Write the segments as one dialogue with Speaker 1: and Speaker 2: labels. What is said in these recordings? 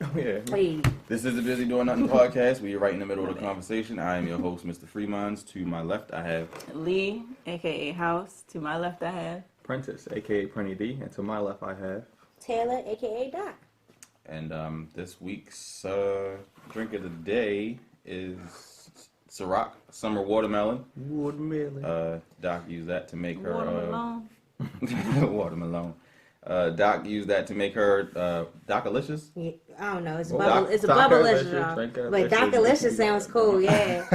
Speaker 1: Oh, yeah.
Speaker 2: Hey.
Speaker 3: This is the Busy Doing Nothing podcast. We are right in the middle of the conversation. I am your host, Mr. Fremons. To my left, I have
Speaker 2: Lee, aka House. To my left, I have
Speaker 1: Prentice, a.k.a. Prenny D. And to my left, I have
Speaker 4: Taylor, aka Doc.
Speaker 3: And this week's drink of the day is Ciroc Summer Watermelon.
Speaker 1: Watermelon.
Speaker 3: Doc used that to make her
Speaker 2: Watermelon.
Speaker 3: watermelon. Doc used that to make her Doc-alicious.
Speaker 4: Yeah, I don't know. It's a
Speaker 1: Well,
Speaker 4: bubble. It's a bubblicious, y'all. But Doc-alicious sounds cool. Yeah.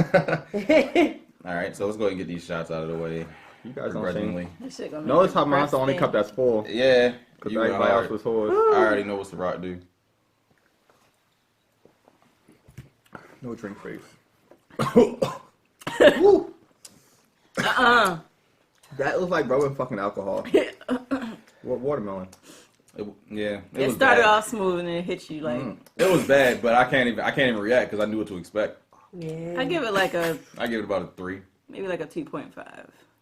Speaker 3: All right, so let's go ahead and get these shots out of the way.
Speaker 1: You guys don't
Speaker 3: Begrudgingly.
Speaker 2: This shit gonna
Speaker 1: Notice
Speaker 2: make
Speaker 1: how
Speaker 2: your
Speaker 1: mine's the
Speaker 2: breath
Speaker 1: only
Speaker 2: stink.
Speaker 1: cup that's full.
Speaker 3: Yeah,
Speaker 1: Because
Speaker 3: you went
Speaker 1: everybody else
Speaker 3: hard.
Speaker 1: was full.
Speaker 3: I already know what Ciroc do.
Speaker 1: No drink face. That looks like rubbing fucking alcohol. What watermelon?
Speaker 3: It
Speaker 2: It
Speaker 3: was
Speaker 2: started
Speaker 3: bad.
Speaker 2: off smooth and then it hit you like.
Speaker 3: It was bad, but I can't even react because I knew what to expect.
Speaker 4: Yeah.
Speaker 2: I give it like a
Speaker 3: I give it about a 3.
Speaker 2: maybe like a 2.5.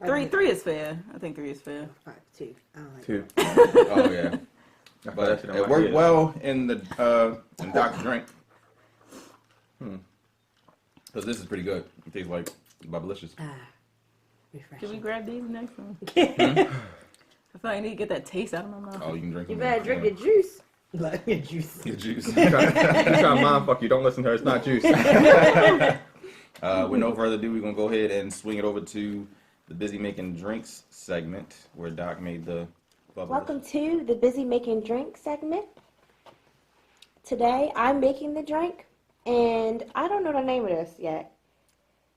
Speaker 4: Okay.
Speaker 2: Three is fair. I think 3 is fair.
Speaker 4: 2. I don't like
Speaker 1: 2.
Speaker 3: Oh yeah,
Speaker 1: I
Speaker 3: but
Speaker 1: that shit in
Speaker 3: it
Speaker 1: my
Speaker 3: worked
Speaker 1: head.
Speaker 3: well in the in Doc's drink. Because this is pretty good. It tastes like bubblicious.
Speaker 4: Ah,
Speaker 2: Can we
Speaker 4: refreshing.
Speaker 2: grab these next one? I feel like I need to get that taste out of my mouth.
Speaker 3: Oh, you can drink.
Speaker 4: You
Speaker 3: them.
Speaker 4: better drink your juice. Like your juice.
Speaker 3: Your juice.
Speaker 1: You trying to mind fuck you. Don't listen to her. It's not juice.
Speaker 3: With no further ado, we're gonna go ahead and swing it over to the Busy Making Drinks segment where Doc made the bubblicious.
Speaker 4: Welcome to the Busy Making Drink segment. Today, I'm making the drink, and I don't know the name of this yet.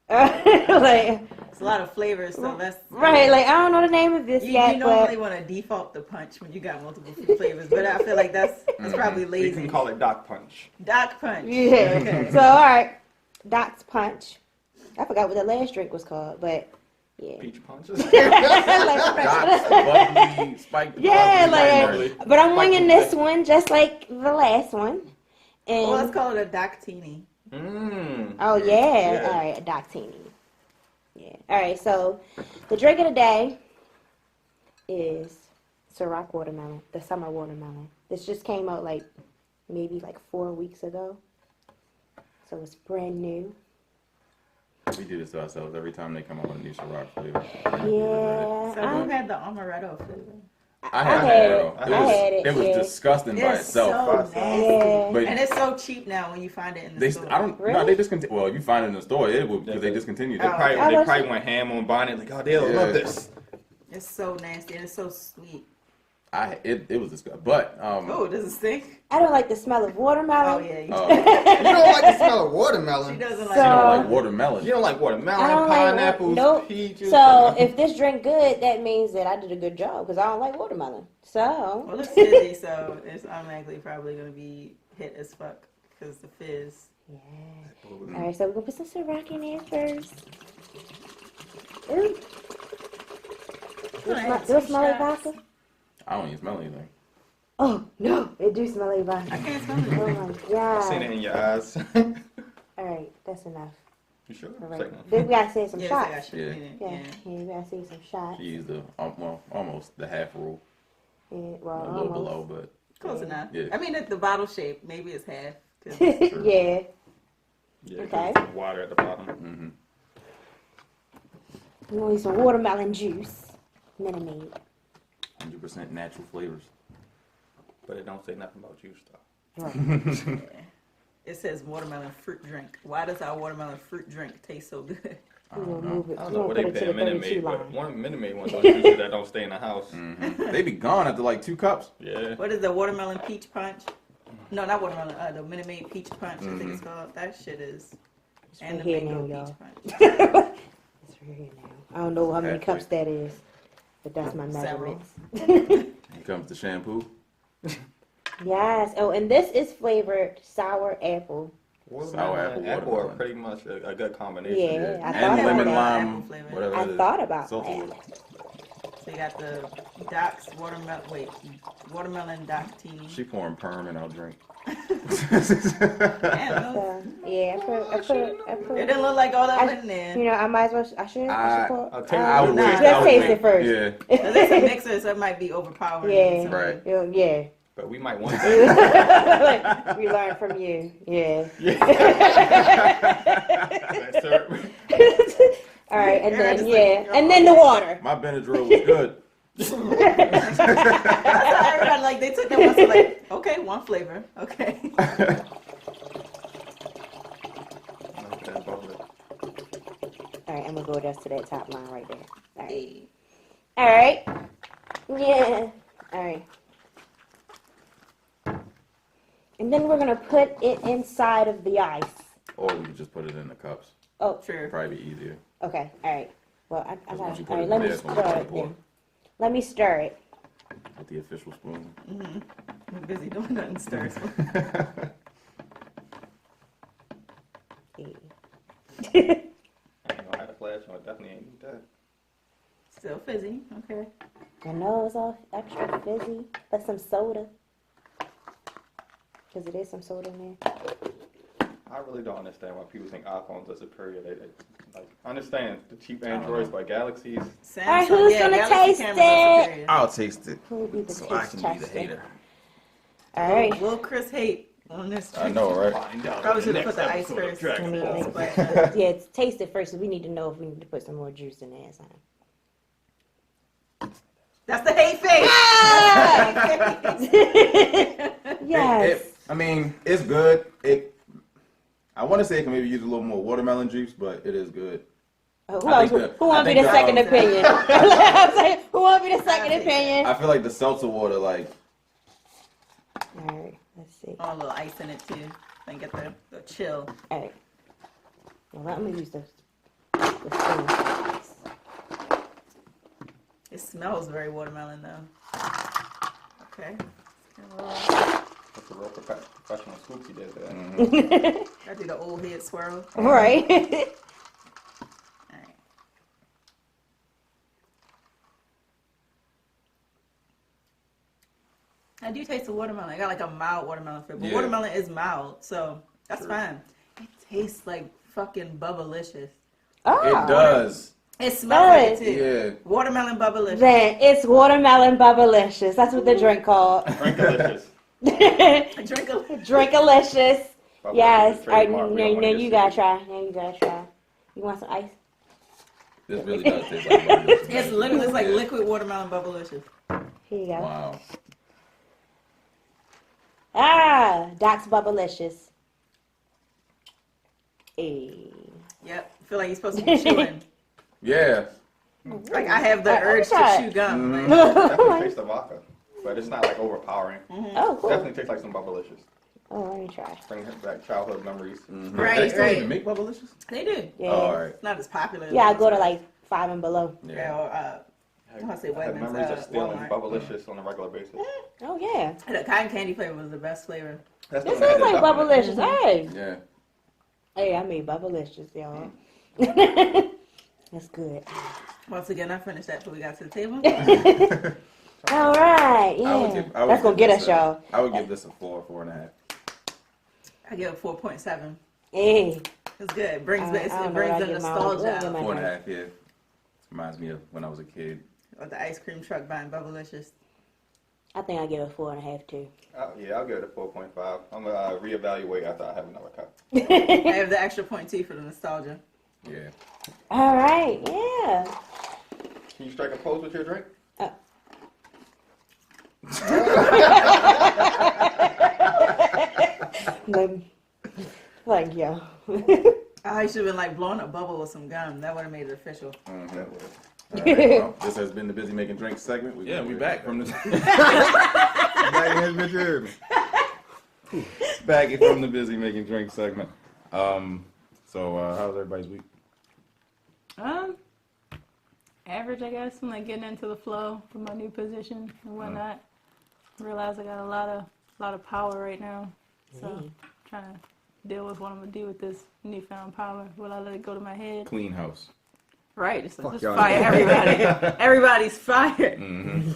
Speaker 4: Like,
Speaker 2: It's a lot of flavors, so that's
Speaker 4: right, like, I don't know the name of this
Speaker 2: You
Speaker 4: yet,
Speaker 2: normally
Speaker 4: but
Speaker 2: want to default the punch when you got multiple flavors, but I feel like that's probably
Speaker 1: You
Speaker 2: lazy.
Speaker 1: can call it Doc Punch.
Speaker 2: Doc punch.
Speaker 4: yeah.
Speaker 2: Okay.
Speaker 4: So, all right, Doc's Punch. I forgot what the last drink was called, but yeah.
Speaker 1: Peach punches.
Speaker 3: Doc's bubbly, spiked
Speaker 4: Yeah,
Speaker 3: bubbly,
Speaker 4: like, but I'm winging this one just like the last one. And
Speaker 2: Well, let's call it a Doctini.
Speaker 4: oh yeah, all right, a Doctini. Yeah, all right. So the drink of the day is Ciroc watermelon, the summer watermelon. This just came out like maybe like 4 weeks ago, so it's brand new.
Speaker 3: We do this to ourselves every time they come out with a new Ciroc flavor.
Speaker 4: Yeah,
Speaker 2: So who had the amaretto flavor?
Speaker 3: I
Speaker 4: had
Speaker 3: had
Speaker 4: it.
Speaker 3: it.
Speaker 4: I had it,
Speaker 3: It was
Speaker 4: yeah.
Speaker 3: disgusting by
Speaker 2: It's
Speaker 3: itself.
Speaker 2: so nasty.
Speaker 4: Yeah.
Speaker 3: But
Speaker 2: And it's so cheap now when you find it in the
Speaker 3: they,
Speaker 2: store.
Speaker 3: I don't. No,
Speaker 4: Really?
Speaker 3: they discontinued. Well, if you find it in the store, it would because they discontinued
Speaker 1: They
Speaker 3: it.
Speaker 2: Oh.
Speaker 1: probably,
Speaker 4: I
Speaker 1: they
Speaker 4: was-
Speaker 1: probably went ham on buying it. Like, oh, they'll
Speaker 3: Yeah.
Speaker 1: love this.
Speaker 2: It's so nasty and it's so sweet.
Speaker 3: It was disgusting. But
Speaker 2: Oh, does it stink?
Speaker 4: I don't like the smell of watermelon.
Speaker 2: Oh yeah, you,
Speaker 1: You don't like the smell of
Speaker 2: she
Speaker 1: watermelon.
Speaker 2: doesn't
Speaker 4: So-
Speaker 2: like
Speaker 3: you don't
Speaker 2: it.
Speaker 3: like watermelon.
Speaker 1: You don't like
Speaker 4: I
Speaker 1: watermelon,
Speaker 4: don't like
Speaker 1: pineapples,
Speaker 4: nope.
Speaker 1: peaches.
Speaker 4: So if this drink good, that means that I did a good job because I don't like watermelon. So
Speaker 2: Well, it's fizzy, so it's automatically probably gonna be hit as fuck because the fizz.
Speaker 4: yeah. All right, so we're gonna put some Ciroc in there first. Ooh. Do it smell like vodka?
Speaker 3: I don't even smell anything.
Speaker 4: Oh no, it do smell like vodka.
Speaker 2: I can't smell
Speaker 4: Oh
Speaker 2: it.
Speaker 4: my
Speaker 1: I seen it
Speaker 4: god!
Speaker 1: in your eyes.
Speaker 4: All right, that's enough.
Speaker 1: You sure?
Speaker 4: All right,
Speaker 1: Second one.
Speaker 4: then we gotta say some
Speaker 2: Yeah,
Speaker 4: shots.
Speaker 2: I got shit in it.
Speaker 4: Yeah,
Speaker 2: Yeah.
Speaker 4: yeah, we gotta say some shots.
Speaker 3: She used the almost the half rule,
Speaker 4: Yeah,
Speaker 3: a
Speaker 4: well,
Speaker 3: little
Speaker 4: almost.
Speaker 3: below, but
Speaker 2: Close enough.
Speaker 3: Yeah.
Speaker 2: I mean, the bottle shape, maybe it's half. 'cause-
Speaker 4: Yeah.
Speaker 1: Yeah,
Speaker 4: Okay.
Speaker 1: some water at the bottom.
Speaker 4: We want some watermelon juice. Minute Maid.
Speaker 3: 100% natural flavors.
Speaker 1: But it don't say nothing about juice, though.
Speaker 4: Right.
Speaker 2: It says watermelon fruit drink. Why does our watermelon fruit drink taste so good?
Speaker 4: We gonna move it.
Speaker 1: I
Speaker 4: We
Speaker 1: don't know
Speaker 4: gonna
Speaker 1: what
Speaker 4: put
Speaker 1: they
Speaker 4: it to
Speaker 1: pay
Speaker 4: the
Speaker 1: a Minute
Speaker 4: 32
Speaker 1: Maid,
Speaker 4: line.
Speaker 1: but one Minute Maid ones on juices that don't stay in the house.
Speaker 3: They be gone after like 2 cups.
Speaker 1: Yeah.
Speaker 2: What is the watermelon peach punch? No, not watermelon. The Minute Maid peach punch. I think it's called. That shit is.
Speaker 4: It's
Speaker 2: And
Speaker 4: right
Speaker 2: the
Speaker 4: here
Speaker 2: mango
Speaker 4: now,
Speaker 2: peach
Speaker 4: y'all.
Speaker 2: punch.
Speaker 4: It's right here now. I don't know how many
Speaker 3: Halfway.
Speaker 4: cups that is, but that's my
Speaker 2: Several.
Speaker 4: measurements.
Speaker 3: Here comes the shampoo.
Speaker 4: Yes. Oh, and this is flavored sour apple.
Speaker 1: Watermelon
Speaker 3: apple,
Speaker 1: and apple are
Speaker 3: watermelon.
Speaker 1: pretty much a good combination.
Speaker 4: Yeah, I
Speaker 3: And
Speaker 4: thought
Speaker 3: lemon
Speaker 4: about that.
Speaker 3: lime,
Speaker 2: Apple flavor.
Speaker 3: whatever
Speaker 4: I
Speaker 3: it is.
Speaker 4: thought about
Speaker 3: Salty
Speaker 4: that.
Speaker 3: water.
Speaker 2: So you got the Doc's watermelon. Wait, watermelon Doctini.
Speaker 3: She pouring perm in our drink.
Speaker 2: Damn,
Speaker 4: So, yeah, I
Speaker 2: it
Speaker 4: put.
Speaker 2: didn't look like all that
Speaker 4: I-
Speaker 2: went in there.
Speaker 4: You know, I might as well. I should. I should
Speaker 1: I'll
Speaker 4: put.
Speaker 1: take
Speaker 3: I would
Speaker 2: Nah,
Speaker 3: wait.
Speaker 4: let's
Speaker 3: I would
Speaker 4: taste
Speaker 3: wait.
Speaker 4: it first.
Speaker 3: Yeah.
Speaker 2: Cause it's a mixer, so it might be overpowering.
Speaker 4: Yeah.
Speaker 2: So-
Speaker 3: Right.
Speaker 4: Yeah.
Speaker 1: But
Speaker 3: But we might want that.
Speaker 4: We learned from you. Yeah.
Speaker 3: That's her.
Speaker 4: All right, and
Speaker 2: Yeah,
Speaker 4: then
Speaker 2: just
Speaker 4: and then the water.
Speaker 5: My Benadryl was good.
Speaker 2: Everybody, like, they took that one, so like, okay, one flavor. Okay.
Speaker 4: All right, I'm gonna go just to that top line right there. All right.
Speaker 2: Hey.
Speaker 4: All right. Yeah. All right. And then we're gonna put it inside of the ice.
Speaker 5: Or we could just put it in the cups.
Speaker 4: Oh,
Speaker 2: Sure.
Speaker 5: Probably be easier.
Speaker 4: okay. All right. Well, I
Speaker 5: Once
Speaker 4: got
Speaker 5: you
Speaker 4: it.
Speaker 5: put
Speaker 4: All
Speaker 5: it
Speaker 4: right, let
Speaker 5: in
Speaker 4: me
Speaker 5: there, it's gonna
Speaker 4: stir
Speaker 5: be
Speaker 4: it
Speaker 5: pour.
Speaker 4: then. Let me stir it.
Speaker 5: With the official spoon.
Speaker 2: I'm busy doing nothing stirs.
Speaker 3: I know I had a flash on. Definitely ain't need that.
Speaker 2: Still fizzy. Okay.
Speaker 4: I know it's all extra fizzy, but some soda. Because it is some soda in there.
Speaker 3: I really don't understand why people think iPhones are superior. They like understand the cheap Androids by Galaxies.
Speaker 2: Samsung,
Speaker 4: All right, who's gonna
Speaker 2: Galaxy
Speaker 4: taste
Speaker 2: cameras are superior.
Speaker 3: I'll taste it,
Speaker 4: Who will be the
Speaker 3: so
Speaker 4: taste
Speaker 3: I can be the
Speaker 4: tester?
Speaker 3: hater.
Speaker 4: All right.
Speaker 2: Will Chris hate on this?
Speaker 3: I know, right?
Speaker 2: Probably should have put the ice first.
Speaker 4: Let me,
Speaker 2: But,
Speaker 4: yeah, taste it first. We need to know if we need to put some more juice in there or something.
Speaker 2: that's the hate face.
Speaker 4: Yes.
Speaker 5: I mean, it's good. I want to say it can maybe use a little more watermelon juice, but it is good.
Speaker 4: Who
Speaker 5: I
Speaker 4: else?
Speaker 5: think that-
Speaker 4: Who want to
Speaker 5: I
Speaker 4: be the
Speaker 5: think
Speaker 4: second
Speaker 5: that,
Speaker 4: opinion? I was like, who want to be the second opinion?
Speaker 5: I feel like the seltzer water, like,
Speaker 4: All right, let's see.
Speaker 2: Oh, a little ice in it too. And get the chill.
Speaker 4: All right. Well, let me use the spoon.
Speaker 2: It smells very watermelon though. Okay.
Speaker 3: That's a real professional scoop he did there.
Speaker 2: I do the old head swirl.
Speaker 4: Right.
Speaker 2: Alright. I do taste the watermelon. I got like a mild watermelon flavor. But
Speaker 3: Yeah.
Speaker 2: watermelon is mild, so that's
Speaker 3: True.
Speaker 2: fine. It tastes like fucking Bubblicious.
Speaker 4: Oh.
Speaker 5: it does.
Speaker 2: It smells like it too.
Speaker 5: Yeah.
Speaker 2: Watermelon Bubblicious.
Speaker 4: Then it's watermelon bubblicious. That's what the drink called.
Speaker 3: Drinkalicious.
Speaker 2: Drink a
Speaker 4: Drinkalicious.
Speaker 3: Bubblicious
Speaker 4: Yes.
Speaker 3: is
Speaker 4: All right,
Speaker 3: trademark. We
Speaker 4: now
Speaker 3: don't wanna
Speaker 4: you
Speaker 3: get
Speaker 4: gotta
Speaker 3: sued.
Speaker 4: try. Now you gotta try. You want some ice?
Speaker 5: This really does taste like watermelon.
Speaker 2: It's literally it's like
Speaker 5: Yeah.
Speaker 2: liquid watermelon Bubblicious.
Speaker 4: Here you go.
Speaker 5: Wow.
Speaker 4: Ah, Doc's Bubblicious. Hey.
Speaker 2: Yep. I feel like you're supposed to be chewing.
Speaker 5: Yeah.
Speaker 2: Like I have the
Speaker 4: Alright,
Speaker 2: urge to
Speaker 4: let me
Speaker 2: chew gum.
Speaker 3: Mhm.
Speaker 2: Like,
Speaker 3: Definitely tastes the vodka, but it's not like overpowering.
Speaker 4: Oh, cool.
Speaker 3: Definitely tastes like some Bubblicious.
Speaker 4: Oh, let me try.
Speaker 3: Bring back childhood memories.
Speaker 2: Right,
Speaker 5: They still
Speaker 2: right.
Speaker 5: even make Bubblicious?
Speaker 2: they do.
Speaker 4: Yeah.
Speaker 5: Oh, all right.
Speaker 2: It's not as popular. as
Speaker 4: Yeah, I
Speaker 2: those
Speaker 4: go to
Speaker 2: ones.
Speaker 4: like 5 and below.
Speaker 2: Yeah,
Speaker 5: Yeah.
Speaker 2: or I wanna say
Speaker 3: I have
Speaker 2: Wegmans,
Speaker 3: memories of stealing
Speaker 2: Walmart.
Speaker 3: Bubblicious on a regular basis.
Speaker 4: Oh, yeah.
Speaker 2: The cotton candy flavor was the best flavor.
Speaker 3: That's
Speaker 4: This
Speaker 3: the one
Speaker 4: sounds
Speaker 3: that
Speaker 4: like
Speaker 3: had the
Speaker 4: Bubblicious.
Speaker 3: chocolate.
Speaker 4: Hey.
Speaker 5: Yeah.
Speaker 4: Hey, I made Bubblicious, y'all. That's good.
Speaker 2: Once again, I finished that before we got to the table.
Speaker 4: All right.
Speaker 5: I would
Speaker 4: Yeah.
Speaker 5: give- I would
Speaker 4: That's going to
Speaker 5: give
Speaker 4: get
Speaker 5: this
Speaker 4: us, y'all.
Speaker 5: I would give this a 4.5.
Speaker 2: I give it 4.7.
Speaker 4: Hey.
Speaker 2: It's good. It brings,
Speaker 4: I
Speaker 2: it
Speaker 4: don't know
Speaker 2: brings
Speaker 4: what
Speaker 2: the
Speaker 4: I give my own-
Speaker 2: nostalgia
Speaker 4: what I give
Speaker 2: out.
Speaker 4: my-
Speaker 5: 4.5, yeah. Reminds me of when I was a kid.
Speaker 2: Of the ice cream truck buying Bubblicious.
Speaker 4: I think I give it 4.5 too.
Speaker 3: Yeah, I'll give it a 4.5. I'm gonna reevaluate after I have another cup.
Speaker 2: I have the extra 0.2 for the nostalgia.
Speaker 5: Yeah.
Speaker 4: All right. Yeah.
Speaker 3: Can you strike a pose with your drink?
Speaker 4: Thank you.
Speaker 2: I should have been like blowing a bubble with some gum. That would have made it official.
Speaker 5: All right, well, this has been the Busy Making Drinks segment.
Speaker 3: Yeah, we back from the
Speaker 1: Back in his bedroom.
Speaker 3: back from the Busy Making Drinks segment. So how's everybody's week?
Speaker 6: Average, I guess. I'm like getting into the flow for my new position and whatnot. Realize I got a lot of power right now, so trying to deal with what I'm gonna do with this newfound power. Will I let it go to my head?
Speaker 3: Clean house.
Speaker 2: Right. Just
Speaker 1: Fuck
Speaker 2: just
Speaker 1: y'all.
Speaker 2: fire everybody. Everybody's fired.
Speaker 3: Mm-hmm.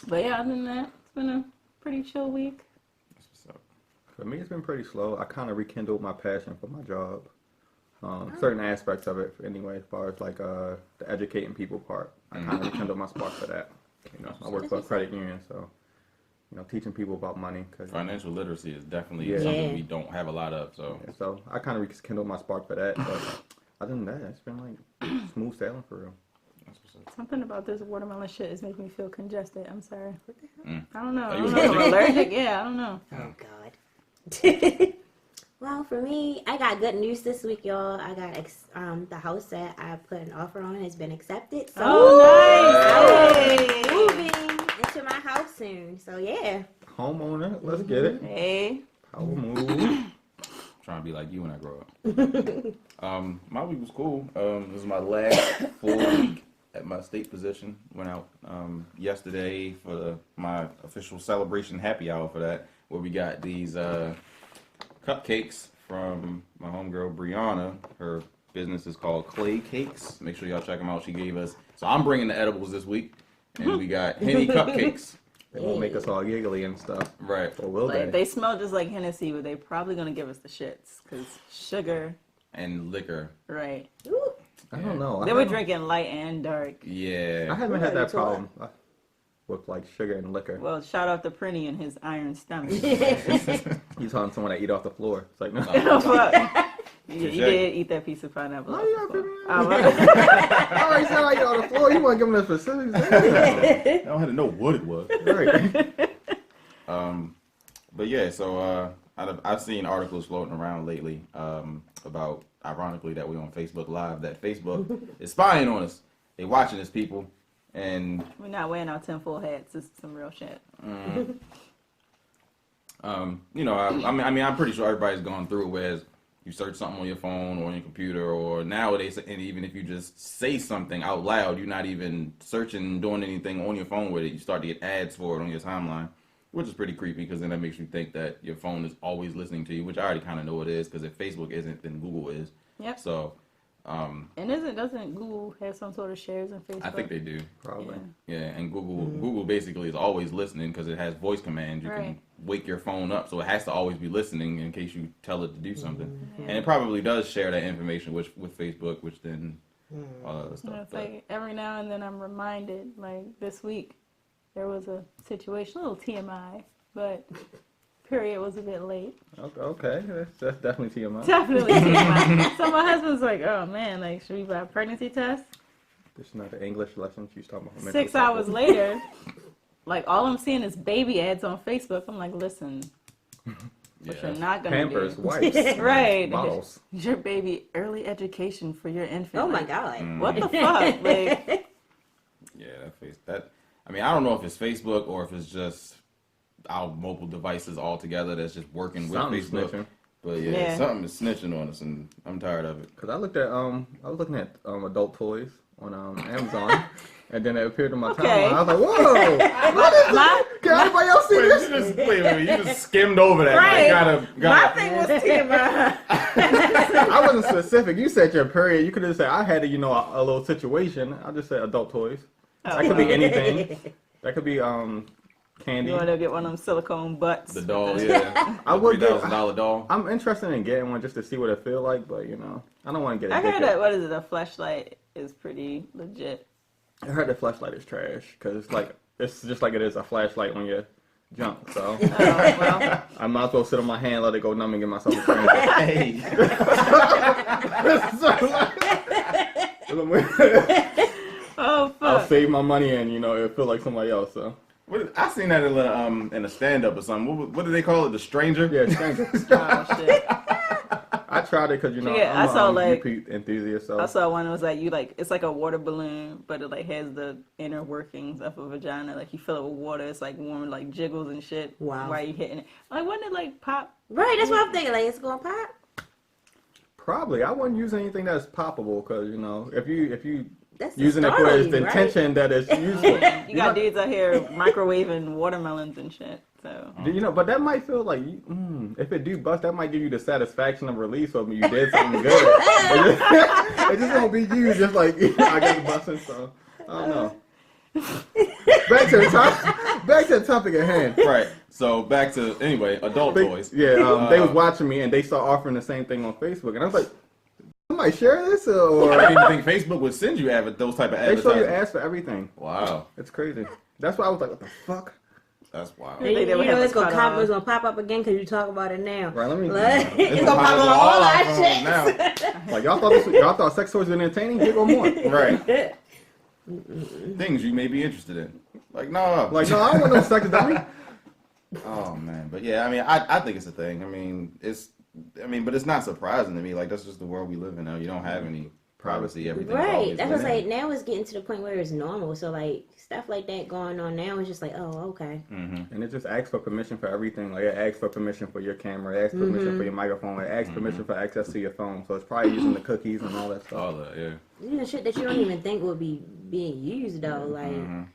Speaker 6: But yeah, other than that, it's been a pretty chill week.
Speaker 3: That's what's up.
Speaker 1: For me, it's been pretty slow. I kind of rekindled my passion for my job. Certain aspects of it, anyway, as far as like the educating people part. I kind of rekindled my spark for that. You know, I work for a credit union, so teaching people about money. Cause,
Speaker 3: Financial literacy is definitely
Speaker 1: Yeah.
Speaker 3: something we don't have a lot of. So
Speaker 1: yeah, so I kind of rekindled my spark for that. But other than that, it's been like smooth sailing for real.
Speaker 3: that's what's up.
Speaker 6: Something about this watermelon shit is making me feel congested. I'm sorry.
Speaker 3: Mm.
Speaker 6: I don't know.
Speaker 3: Are
Speaker 6: I
Speaker 3: you
Speaker 6: don't know if I'm
Speaker 3: allergic?
Speaker 6: allergic. Yeah, I don't know.
Speaker 4: Oh God. Well, for me, I got good news this week, y'all. I got the house that I put an offer on has been accepted. So
Speaker 6: Oh,
Speaker 4: I will
Speaker 6: nice.
Speaker 4: be moving into my house soon. So yeah.
Speaker 1: Homeowner, let's get it.
Speaker 6: Hey.
Speaker 1: Power move.
Speaker 3: Trying to be like you when I grow up. My week was cool. This was my last full week at my state position. Went out yesterday for my official celebration happy hour for that, where we got these cupcakes from my homegirl Brianna. Her business is called Clay Cakes. Make sure y'all check them out. She gave us. So I'm bringing the edibles this week, and we got Henny cupcakes.
Speaker 1: They won't make us all giggly and stuff.
Speaker 3: Right.
Speaker 1: Or will
Speaker 6: Like,
Speaker 1: they?
Speaker 6: they smell just like Hennessy, but they probably gonna give us the shits because sugar,
Speaker 3: And liquor.
Speaker 6: right?
Speaker 4: Ooh.
Speaker 1: I don't know.
Speaker 6: They were drinking light and dark.
Speaker 3: Yeah.
Speaker 1: I haven't had that
Speaker 4: Really?
Speaker 1: problem with like sugar and liquor.
Speaker 6: Well, shout out to Prinny and his iron stomach.
Speaker 1: You talking to someone that eat off the floor? It's like no.
Speaker 6: Oh, fuck. You
Speaker 3: Touche.
Speaker 6: did eat that piece of pineapple.
Speaker 1: Why
Speaker 6: off
Speaker 1: you
Speaker 6: the
Speaker 1: not
Speaker 6: floor.
Speaker 1: picking
Speaker 6: Oh,
Speaker 1: I already said I eat off the floor. You want to give me the specifics?
Speaker 5: I don't have to know what it was.
Speaker 1: Right.
Speaker 3: But yeah, so I've seen articles floating around lately about, ironically, that we're on Facebook Live, that Facebook is spying on us. They watching us, people, and
Speaker 6: We're not wearing our tinfoil hats. It's some real shit.
Speaker 3: I'm pretty sure everybody's gone through it. Whereas you search something on your phone or on your computer, or nowadays, and even if you just say something out loud, you're not even searching, doing anything on your phone with it. You start to get ads for it on your timeline, which is pretty creepy because then that makes you think that your phone is always listening to you, which I already kind of know it is because if Facebook isn't, then Google is.
Speaker 6: Yep.
Speaker 3: So,
Speaker 6: And doesn't Google have some sort of shares in Facebook?
Speaker 3: I think they do.
Speaker 1: Probably.
Speaker 6: Yeah.
Speaker 3: Yeah, and Google basically is always listening because it has voice commands. You
Speaker 6: Right.
Speaker 3: can wake your phone up, so it has to always be listening in case you tell it to do something. And it probably does share that information with Facebook, which then all other
Speaker 6: And
Speaker 3: stuff.
Speaker 6: it's like every now and then I'm reminded, like this week, there was a situation, a little TMI, but period was a bit late.
Speaker 1: Okay. That's definitely TMI.
Speaker 6: Definitely TMI. So my husband's like, oh man, like, should we buy a pregnancy test?
Speaker 1: This is not the English lesson she's talking about.
Speaker 6: 6 hours later, like all I'm seeing is baby ads on Facebook. I'm like, listen, what you're not gonna
Speaker 1: Pampers,
Speaker 6: do,
Speaker 1: wipes,
Speaker 6: right?
Speaker 1: bottles.
Speaker 6: Your baby early education for your infant.
Speaker 4: Oh my
Speaker 6: Like,
Speaker 4: God.
Speaker 6: what the fuck? Like,
Speaker 3: Yeah, I mean, I don't know if it's Facebook or if it's just our mobile devices altogether that's just working with
Speaker 1: Something's
Speaker 3: Facebook.
Speaker 1: snitching.
Speaker 3: But yeah,
Speaker 6: Yeah.
Speaker 3: something is snitching on us, and I'm tired of it.
Speaker 1: Cause I was looking at adult toys on Amazon, and then it appeared on my
Speaker 6: Okay.
Speaker 1: timeline. I was like, whoa, what is
Speaker 6: my,
Speaker 1: this? Can anybody else see this?
Speaker 3: You just skimmed over that.
Speaker 6: Right.
Speaker 3: Like,
Speaker 6: my
Speaker 3: gotta,
Speaker 6: thing was TMI.
Speaker 1: I wasn't specific. You said your period. You could have said I had a little situation. I just said adult toys. That could be anything. That could be candy.
Speaker 6: You want to get one of them silicone butts?
Speaker 3: the doll, yeah.
Speaker 1: I would get-
Speaker 3: $3,000 doll.
Speaker 1: I'm interested in getting one just to see what it feel like, but I don't want to get
Speaker 6: I
Speaker 1: addicted.
Speaker 6: heard that. What is it? A fleshlight is pretty legit.
Speaker 1: I heard the flashlight is trash because it's just like it is a flashlight on your junk. So
Speaker 6: Oh, well,
Speaker 1: I might as well sit on my hand, let it go numb, and get myself a train.
Speaker 3: Hey.
Speaker 6: oh
Speaker 1: I'll
Speaker 6: fuck.
Speaker 1: save my money and it'll feel like somebody else. So
Speaker 3: I seen that in a stand-up or something. What do they call it? The Stranger?
Speaker 1: yeah, stranger.
Speaker 6: Oh shit.
Speaker 1: I tried it because
Speaker 6: Yeah,
Speaker 1: I'm
Speaker 6: I saw,
Speaker 1: a
Speaker 6: like-
Speaker 1: repeat enthusiast. So
Speaker 6: I saw one that was like it's like a water balloon, but it like has the inner workings of a vagina. Like you fill it with water, it's like warm, like jiggles and shit.
Speaker 4: Wow.
Speaker 6: While you hitting it, like wouldn't it like pop?
Speaker 4: Right, that's what I'm thinking. Like, it's going to pop.
Speaker 1: probably I wouldn't use anything that's poppable because if you
Speaker 4: That's
Speaker 1: using it for
Speaker 4: startling,
Speaker 1: its
Speaker 4: right?
Speaker 1: intention that it's useful.
Speaker 6: You got dudes out here microwaving watermelons and shit. So
Speaker 1: But that might feel like if it do bust, that might give you the satisfaction of release of you did something good. It just won't be you just like I got busting. So I don't know. Back to the topic at hand.
Speaker 3: Right. So back to, anyway, adult toys.
Speaker 1: Yeah, they was watching me and they started offering the same thing on Facebook, and I was like, somebody share this or
Speaker 3: I didn't think Facebook would send you those type of
Speaker 1: they show you
Speaker 3: advertisements.
Speaker 1: ads for everything.
Speaker 3: Wow.
Speaker 1: It's crazy. That's why I was like, what the fuck?
Speaker 3: That's wild.
Speaker 4: And
Speaker 2: They
Speaker 4: you
Speaker 2: would
Speaker 4: know
Speaker 2: have
Speaker 4: it's
Speaker 2: to
Speaker 4: gonna
Speaker 2: cut
Speaker 4: it's
Speaker 2: off.
Speaker 4: gonna pop up again because you talk about it now.
Speaker 1: Right, let me.
Speaker 4: It's gonna pop up on all our shit.
Speaker 3: now.
Speaker 1: Like y'all thought sex toys were entertaining? Here go more.
Speaker 3: Right. Things you may be interested in. Like, no.
Speaker 1: Like no, I don't want no sex dummy.
Speaker 3: Oh man, but yeah, I mean, I think it's a thing. But it's not surprising to me. Like that's just the world we live in now. You don't have any privacy. Everything's
Speaker 4: Right.
Speaker 3: always
Speaker 4: That's what's
Speaker 3: there.
Speaker 4: like now it's getting to the point where it's normal. So like stuff like that going on now is just like, oh, okay.
Speaker 3: Mm-hmm.
Speaker 1: And it just asks for permission for everything. Like it asks for permission for your camera, it asks permission for your microphone, it asks permission for access to your phone. So it's probably using the cookies and all that stuff.
Speaker 3: All that, yeah.
Speaker 4: You know, shit that you don't even think would be being used though. Like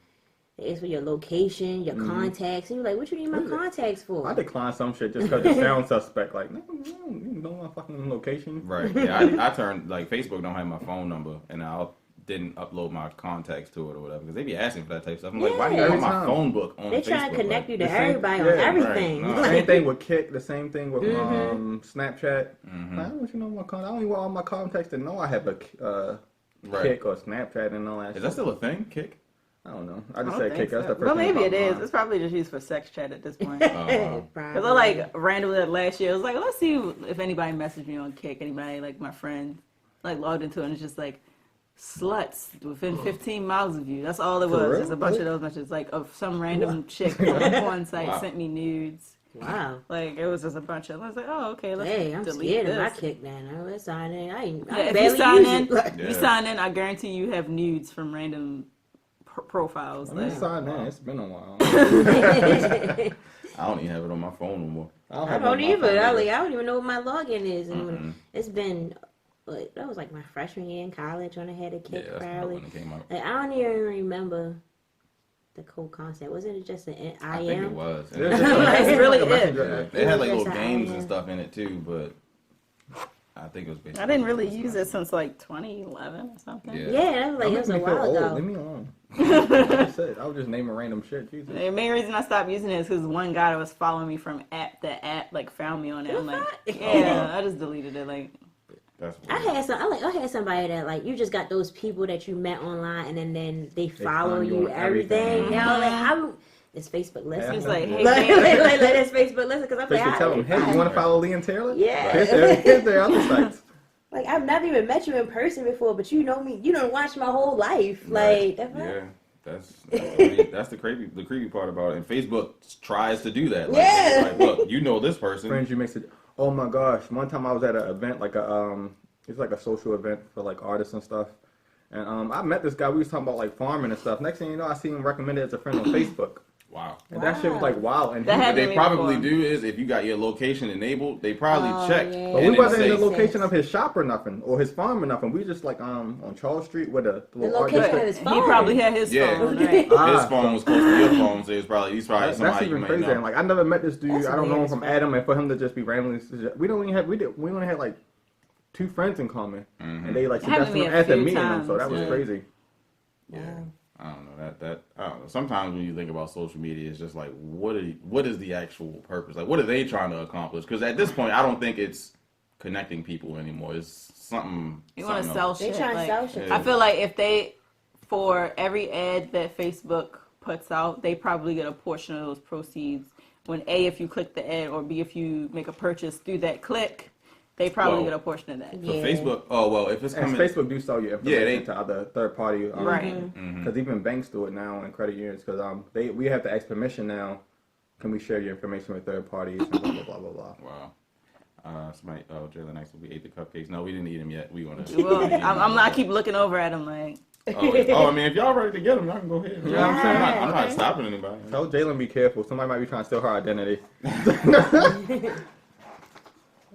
Speaker 4: it's for your location, your contacts, and you're like, what you need my contacts for?
Speaker 1: I decline some shit just because it sounds suspect. Like, no, you know my fucking location.
Speaker 3: Right. Yeah, I turned like Facebook don't have my phone number, and I didn't upload my contacts to it or whatever because they be asking for that type of stuff. I'm like, why do you
Speaker 4: Yeah.
Speaker 3: have my
Speaker 1: Every time.
Speaker 3: phone book on
Speaker 4: They
Speaker 3: Facebook?
Speaker 4: try to connect you to
Speaker 1: the same-
Speaker 4: everybody
Speaker 1: yeah,
Speaker 4: on
Speaker 1: right.
Speaker 4: everything.
Speaker 3: No.
Speaker 1: Same thing with Kik, the same thing with Snapchat.
Speaker 3: Mm-hmm.
Speaker 1: I don't want you to know my I don't even want all my contacts to know I have a
Speaker 3: Right.
Speaker 1: Kik or Snapchat and all that.
Speaker 3: Is that still a thing? Kik?
Speaker 1: I don't know. I just
Speaker 2: I
Speaker 1: said
Speaker 2: don't
Speaker 1: Kik.
Speaker 2: think
Speaker 1: That's
Speaker 2: so.
Speaker 1: the first
Speaker 2: Well,
Speaker 1: thing
Speaker 2: maybe it
Speaker 1: that popped in
Speaker 2: is.
Speaker 1: my
Speaker 2: It's probably just used for sex chat at this point.
Speaker 4: Probably.
Speaker 2: Because I like randomly last year, I was like, let's see if anybody messaged me on Kik. Anybody, like my friend, like logged into it and it's just like sluts within 15 miles of you. That's all it
Speaker 1: For
Speaker 2: was.
Speaker 1: real?
Speaker 2: Just a bunch of those messages, like of some random chick on a porn site
Speaker 3: Wow.
Speaker 2: sent me nudes.
Speaker 4: Wow.
Speaker 2: Like it was just a bunch of. I was like, oh okay, let's
Speaker 4: Hey, I'm
Speaker 2: delete
Speaker 4: scared
Speaker 2: this.
Speaker 4: of my Kick then. I was sign in. I
Speaker 2: Yeah, if
Speaker 4: barely
Speaker 2: you sign
Speaker 4: use
Speaker 2: in,
Speaker 4: it. Like,
Speaker 3: Yeah.
Speaker 2: you sign in. I guarantee you have nudes from random profiles.
Speaker 1: Let me
Speaker 2: Like,
Speaker 1: sign in. It's been a while.
Speaker 3: I don't even have it on my phone no more.
Speaker 1: I
Speaker 4: I don't either. I don't even know what my login is. And it's been, that was like my freshman year in college when I had a
Speaker 3: Yeah,
Speaker 4: Kick
Speaker 3: that's
Speaker 4: probably.
Speaker 3: when it came out.
Speaker 4: Like, I don't even remember the whole concept. Wasn't it just an
Speaker 3: I think it
Speaker 4: IM?
Speaker 3: was.
Speaker 1: It's
Speaker 2: really
Speaker 1: like a
Speaker 2: is.
Speaker 1: messenger
Speaker 3: Yeah,
Speaker 1: app.
Speaker 3: they had like
Speaker 4: Yes,
Speaker 3: little
Speaker 4: I
Speaker 3: games and
Speaker 4: am.
Speaker 3: stuff in it too, but I think it was basically.
Speaker 2: I didn't really use it since like 2011 or something.
Speaker 3: Yeah.
Speaker 4: Yeah, that was like,
Speaker 1: That
Speaker 4: it
Speaker 1: makes
Speaker 4: was a
Speaker 1: me feel
Speaker 4: while
Speaker 1: old.
Speaker 4: ago.
Speaker 1: Leave me alone. Like I said, I was just naming random shit. Jesus.
Speaker 2: The main reason I stopped using it is because one guy that was following me from the app like found me on it. I'm like, yeah, I just deleted it. Like,
Speaker 3: That's
Speaker 4: I
Speaker 3: weird.
Speaker 4: had somebody that like you just got those people that you met online and then they follow
Speaker 1: find you
Speaker 4: you
Speaker 1: on
Speaker 4: everything.
Speaker 1: everything.
Speaker 4: You know, like it's Facebook Listen.
Speaker 2: it's like, hey,
Speaker 4: like,
Speaker 2: man.
Speaker 4: it's Facebook Listen because I'm
Speaker 1: Facebook
Speaker 4: like,
Speaker 1: tell them, hey, you want to follow Lee and Taylor?
Speaker 4: Yeah.
Speaker 1: Here's their other sites.
Speaker 4: Like I've never even met you in person before, but you know me. You don't watch my whole life.
Speaker 3: Right.
Speaker 4: Like that's
Speaker 3: Yeah, that's the creepy part about it. And Facebook tries to do that. Like,
Speaker 4: Yeah.
Speaker 3: Like, look, you know this person.
Speaker 1: Friends, you mix it. Oh my gosh! One time I was at an event, like it's like a social event for like artists and stuff. And I met this guy. We was talking about like farming and stuff. Next thing you know, I see him recommended as a friend on Facebook.
Speaker 3: Wow.
Speaker 1: And that shit was like wow. And
Speaker 2: That
Speaker 1: he,
Speaker 3: What
Speaker 2: happened to
Speaker 3: they
Speaker 2: me
Speaker 3: probably
Speaker 2: before.
Speaker 3: do is if you got your location enabled, they probably check.
Speaker 4: yeah.
Speaker 1: but
Speaker 3: and
Speaker 1: we
Speaker 3: then
Speaker 1: wasn't in the
Speaker 3: say-
Speaker 1: location of his shop or nothing, or his farm or nothing. We just like on Charles Street with the little art
Speaker 4: location
Speaker 1: district.
Speaker 4: of his
Speaker 2: He
Speaker 4: phone.
Speaker 2: probably had his
Speaker 3: Yeah.
Speaker 2: phone, right?
Speaker 3: His phone was close to your phone, so he's probably
Speaker 1: That's
Speaker 3: somebody you
Speaker 1: even
Speaker 3: may
Speaker 1: crazy.
Speaker 3: know.
Speaker 1: And like I never met this dude.
Speaker 4: That's
Speaker 1: I don't know him
Speaker 4: weird
Speaker 1: from
Speaker 4: as fuck.
Speaker 1: Adam, and for him to just be randomly, we only had like 2 friends in common, and they like
Speaker 2: It happened to
Speaker 1: suggested
Speaker 2: me
Speaker 1: him
Speaker 2: a
Speaker 1: after
Speaker 2: few
Speaker 1: meeting him. So that
Speaker 2: times,
Speaker 1: was
Speaker 2: yeah.
Speaker 1: crazy.
Speaker 3: Yeah. I don't know that I don't know. Sometimes when you think about social media, it's just like what is the actual purpose? Like what are they trying to accomplish? Because at this point, I don't think it's connecting people anymore. It's something.
Speaker 2: You want to
Speaker 3: something
Speaker 2: sell
Speaker 3: else.
Speaker 4: They
Speaker 2: shit.
Speaker 4: trying to
Speaker 2: like,
Speaker 4: sell shit.
Speaker 3: Yeah.
Speaker 2: I feel like if they, for every ad that Facebook puts out, they probably get a portion of those proceeds. When A, if you click the ad, or B, if you make a purchase through that click, they probably
Speaker 3: Well,
Speaker 2: get a portion of that.
Speaker 3: For
Speaker 4: Yeah.
Speaker 3: Facebook, oh well, if it's
Speaker 1: And
Speaker 3: coming,
Speaker 1: Facebook do sell your information
Speaker 3: they-
Speaker 1: to other third party,
Speaker 2: Right.
Speaker 1: Because even banks do it now and credit unions. Because we have to ask permission now. Can we share your information with third parties and blah blah blah blah blah.
Speaker 3: wow. Somebody, Jalen asked if we ate the cupcakes. No, we didn't eat them yet. We gonna.
Speaker 2: Well, I'm not keep looking over at them like.
Speaker 3: Oh, I mean, if y'all ready to get them, y'all can go ahead. You know what I'm saying? I'm not
Speaker 4: okay.
Speaker 3: stopping anybody.
Speaker 1: Tell Jalen be careful. Somebody might be trying to steal her identity.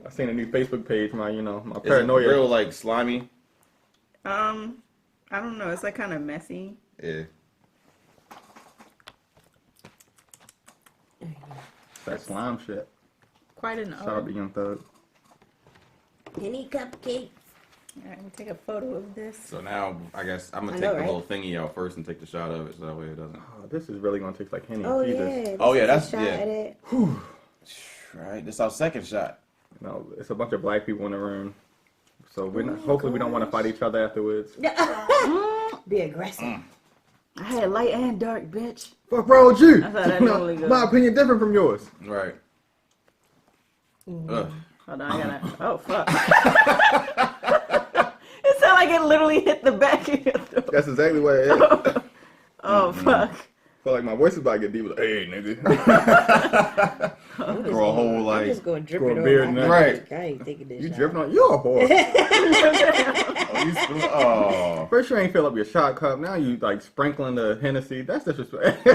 Speaker 1: I seen a new Facebook page. My
Speaker 3: Is it
Speaker 1: paranoia.
Speaker 3: real like slimy?
Speaker 2: I don't know. It's like kind of messy.
Speaker 3: Yeah.
Speaker 1: That slime shit.
Speaker 2: Quite an
Speaker 1: Shout out to Young Thug.
Speaker 4: Penny cupcakes.
Speaker 2: All right, let me take a photo of this.
Speaker 3: So now I guess I'm gonna
Speaker 4: I
Speaker 3: take
Speaker 4: know,
Speaker 3: the
Speaker 4: right?
Speaker 3: little thingy out first and take the shot of it, so that way it doesn't.
Speaker 1: Oh, this is really gonna taste like Henny.
Speaker 4: Oh
Speaker 1: Jesus.
Speaker 4: yeah.
Speaker 3: Oh, yeah,
Speaker 4: this is
Speaker 3: that's-
Speaker 4: a shot
Speaker 3: yeah.
Speaker 4: at it.
Speaker 3: Right. This our second shot.
Speaker 1: No, it's a bunch of black people in the room. So we're not, hopefully we don't want to fight each other afterwards.
Speaker 4: Be aggressive.
Speaker 2: I had light and dark, bitch.
Speaker 1: Fuck wrong with you?
Speaker 2: That's how that normally goes.
Speaker 1: My opinion different from yours.
Speaker 3: Right. Ugh.
Speaker 2: Hold on, I gotta. Oh fuck! It sounded like it literally hit the back of your throat.
Speaker 1: That's exactly what it is.
Speaker 2: Oh fuck!
Speaker 1: Feel like my voice is about to get deep. Like, hey, nigga.
Speaker 3: Grow a whole
Speaker 4: I'm
Speaker 3: like.
Speaker 4: just gonna drip
Speaker 1: Grow a
Speaker 4: it
Speaker 1: beard
Speaker 4: on.
Speaker 1: now.
Speaker 3: Right.
Speaker 4: I ain't taking this
Speaker 1: You
Speaker 4: shot.
Speaker 1: dripping on. You're a whore.
Speaker 3: Oh.
Speaker 1: First you ain't fill up your shot cup. Now you like sprinkling the Hennessy. That's disrespect.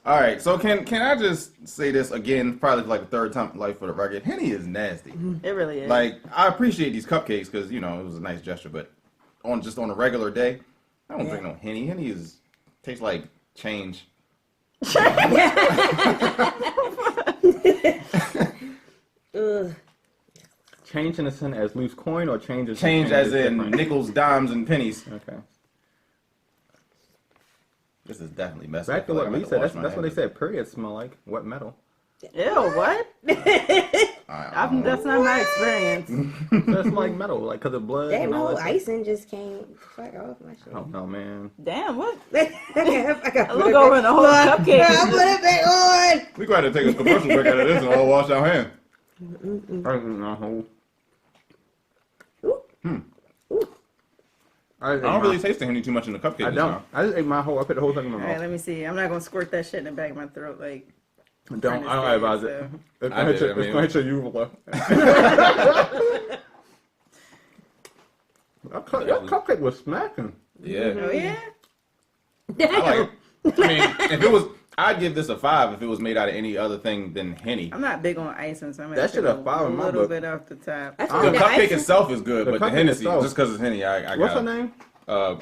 Speaker 3: All right. So can I just say this again? Probably like the third time, like for the record. Henny is nasty.
Speaker 2: It really is.
Speaker 3: Like I appreciate these cupcakes because you know it was a nice gesture, but on a regular day, I don't drink no Henny. Henny tastes like change.
Speaker 4: Ugh.
Speaker 1: Change in the sense as loose coin or change as
Speaker 3: Change as in
Speaker 1: different?
Speaker 3: nickels, dimes, and pennies.
Speaker 1: Okay.
Speaker 3: This is definitely messy.
Speaker 1: Back
Speaker 3: I
Speaker 1: to
Speaker 3: feel
Speaker 1: what
Speaker 3: like
Speaker 1: Lee
Speaker 3: I'm
Speaker 1: said.
Speaker 3: gonna
Speaker 1: That's
Speaker 3: wash
Speaker 1: what
Speaker 3: my
Speaker 1: they said. Periods smell like wet metal.
Speaker 2: Ew, what? That's not my experience.
Speaker 1: That's like metal, like because of blood.
Speaker 4: That
Speaker 1: and all
Speaker 4: whole
Speaker 1: that stuff.
Speaker 4: icing just came fuck off my shit.
Speaker 1: Oh no, man.
Speaker 2: Damn, what?
Speaker 4: I
Speaker 2: Look over the whole cupcake.
Speaker 4: I put it back on.
Speaker 3: We got to take a commercial break out of this and all wash our hands. I don't really taste the Henny too much in the cupcake.
Speaker 1: I
Speaker 3: this
Speaker 1: don't.
Speaker 3: time.
Speaker 1: I just ate my whole. I put the whole thing in my
Speaker 2: All right,
Speaker 1: mouth.
Speaker 2: let me see. I'm not gonna squirt that shit in the back of my throat like.
Speaker 1: Don't. I don't advise it. It's
Speaker 3: I
Speaker 1: gonna
Speaker 3: did,
Speaker 1: hit
Speaker 3: I mean-
Speaker 1: your uvula. Your cupcake was smacking.
Speaker 3: Yeah.
Speaker 2: Oh yeah.
Speaker 3: I like it. I mean, if it was, I'd give this a 5 if it was made out of any other thing than Henny.
Speaker 2: I'm not big on icing, so I'm gonna
Speaker 1: That shit
Speaker 2: take
Speaker 1: a 5 in my
Speaker 2: little
Speaker 1: book.
Speaker 2: bit off the top.
Speaker 4: I
Speaker 3: The
Speaker 4: feel like
Speaker 3: cupcake
Speaker 4: icing-
Speaker 3: itself is good,
Speaker 1: The
Speaker 3: but the
Speaker 1: cupcake
Speaker 3: Hennessy,
Speaker 1: itself.
Speaker 3: just because it's Henny, I
Speaker 1: What's her
Speaker 3: got
Speaker 1: name?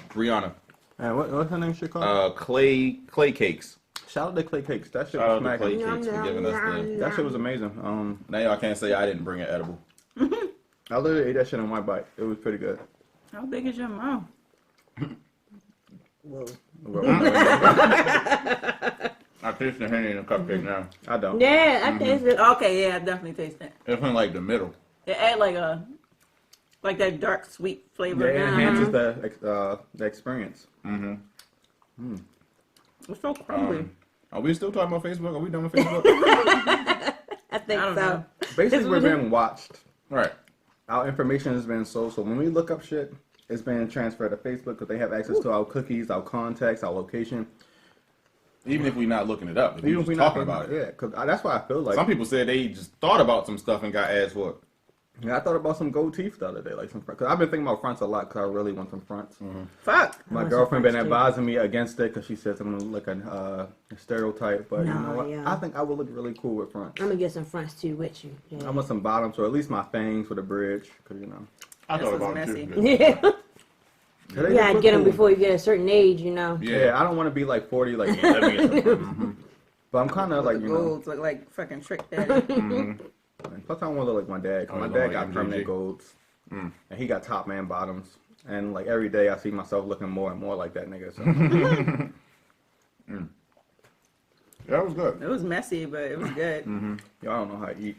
Speaker 3: Brianna.
Speaker 1: And what's her name? Shit called?
Speaker 3: Clay Cakes.
Speaker 1: Shout out to Clay Cakes. That shit
Speaker 3: Shout
Speaker 1: was
Speaker 3: out to Clay
Speaker 1: smacking.
Speaker 3: Cakes for giving us the.
Speaker 1: That shit was amazing.
Speaker 3: Now y'all can't say I didn't bring an edible.
Speaker 1: I literally ate that shit on my bite. It was pretty good.
Speaker 2: How big is your mouth?
Speaker 4: Whoa.
Speaker 3: I taste the Henny in the cupcake now.
Speaker 1: I don't.
Speaker 4: Yeah, I taste it.
Speaker 2: Okay, yeah, I definitely taste that.
Speaker 3: It's in like the middle.
Speaker 2: It add like that dark sweet flavor.
Speaker 1: Yeah, it enhances the experience.
Speaker 3: Mm-hmm.
Speaker 2: It's so crumbly.
Speaker 3: Are we still talking about Facebook? Are we done with Facebook?
Speaker 4: I think
Speaker 2: I don't
Speaker 4: so.
Speaker 2: know.
Speaker 1: Basically, we're being watched.
Speaker 3: Right.
Speaker 1: Our information has been sold. So when we look up shit, it's been transferred to Facebook because they have access to our cookies, our contacts, our location.
Speaker 3: Even if we're not looking it up, if
Speaker 1: Even
Speaker 3: we're
Speaker 1: if we're
Speaker 3: just
Speaker 1: not
Speaker 3: talking about it.
Speaker 1: Yeah, because that's why I feel like.
Speaker 3: Some people said they just thought about some stuff and got asked for it.
Speaker 1: Yeah, I thought about some gold teeth the other day, like some front. Cause I've been thinking about fronts a lot because I really want some fronts.
Speaker 2: Fuck.
Speaker 1: My
Speaker 4: want
Speaker 1: girlfriend
Speaker 4: some
Speaker 1: been
Speaker 4: fronts, too.
Speaker 1: advising me against it because she says I'm gonna look a stereotype. But you
Speaker 4: No,
Speaker 1: know what?
Speaker 4: yeah.
Speaker 1: I think I would look really cool with fronts.
Speaker 4: I'm gonna get some fronts too with you.
Speaker 1: I
Speaker 4: Yeah.
Speaker 1: want some bottoms or at least my fangs with a bridge, because you know.
Speaker 3: I
Speaker 2: This
Speaker 3: thought
Speaker 2: was
Speaker 3: about it
Speaker 2: messy.
Speaker 3: too.
Speaker 4: Yeah.
Speaker 1: They
Speaker 4: You gotta
Speaker 1: look
Speaker 4: get them
Speaker 1: cool.
Speaker 4: before you get a certain age, you know.
Speaker 1: Yeah, I don't want to be like 40, like let me get some fronts. But I'm kind of like,
Speaker 2: The
Speaker 1: you know.
Speaker 2: golds look like fucking Trick Daddy.
Speaker 1: Plus, I don't want to look like my dad. 'Cause
Speaker 3: Oh,
Speaker 1: my
Speaker 3: you
Speaker 1: dad
Speaker 3: don't
Speaker 1: got
Speaker 3: like
Speaker 1: permanent
Speaker 3: MJG?
Speaker 1: golds, and he got top man bottoms. And like every day, I see myself looking more and more like that nigga. So.
Speaker 3: Yeah, it was good.
Speaker 2: It was messy, but it was good.
Speaker 1: Y'all don't know how to eat.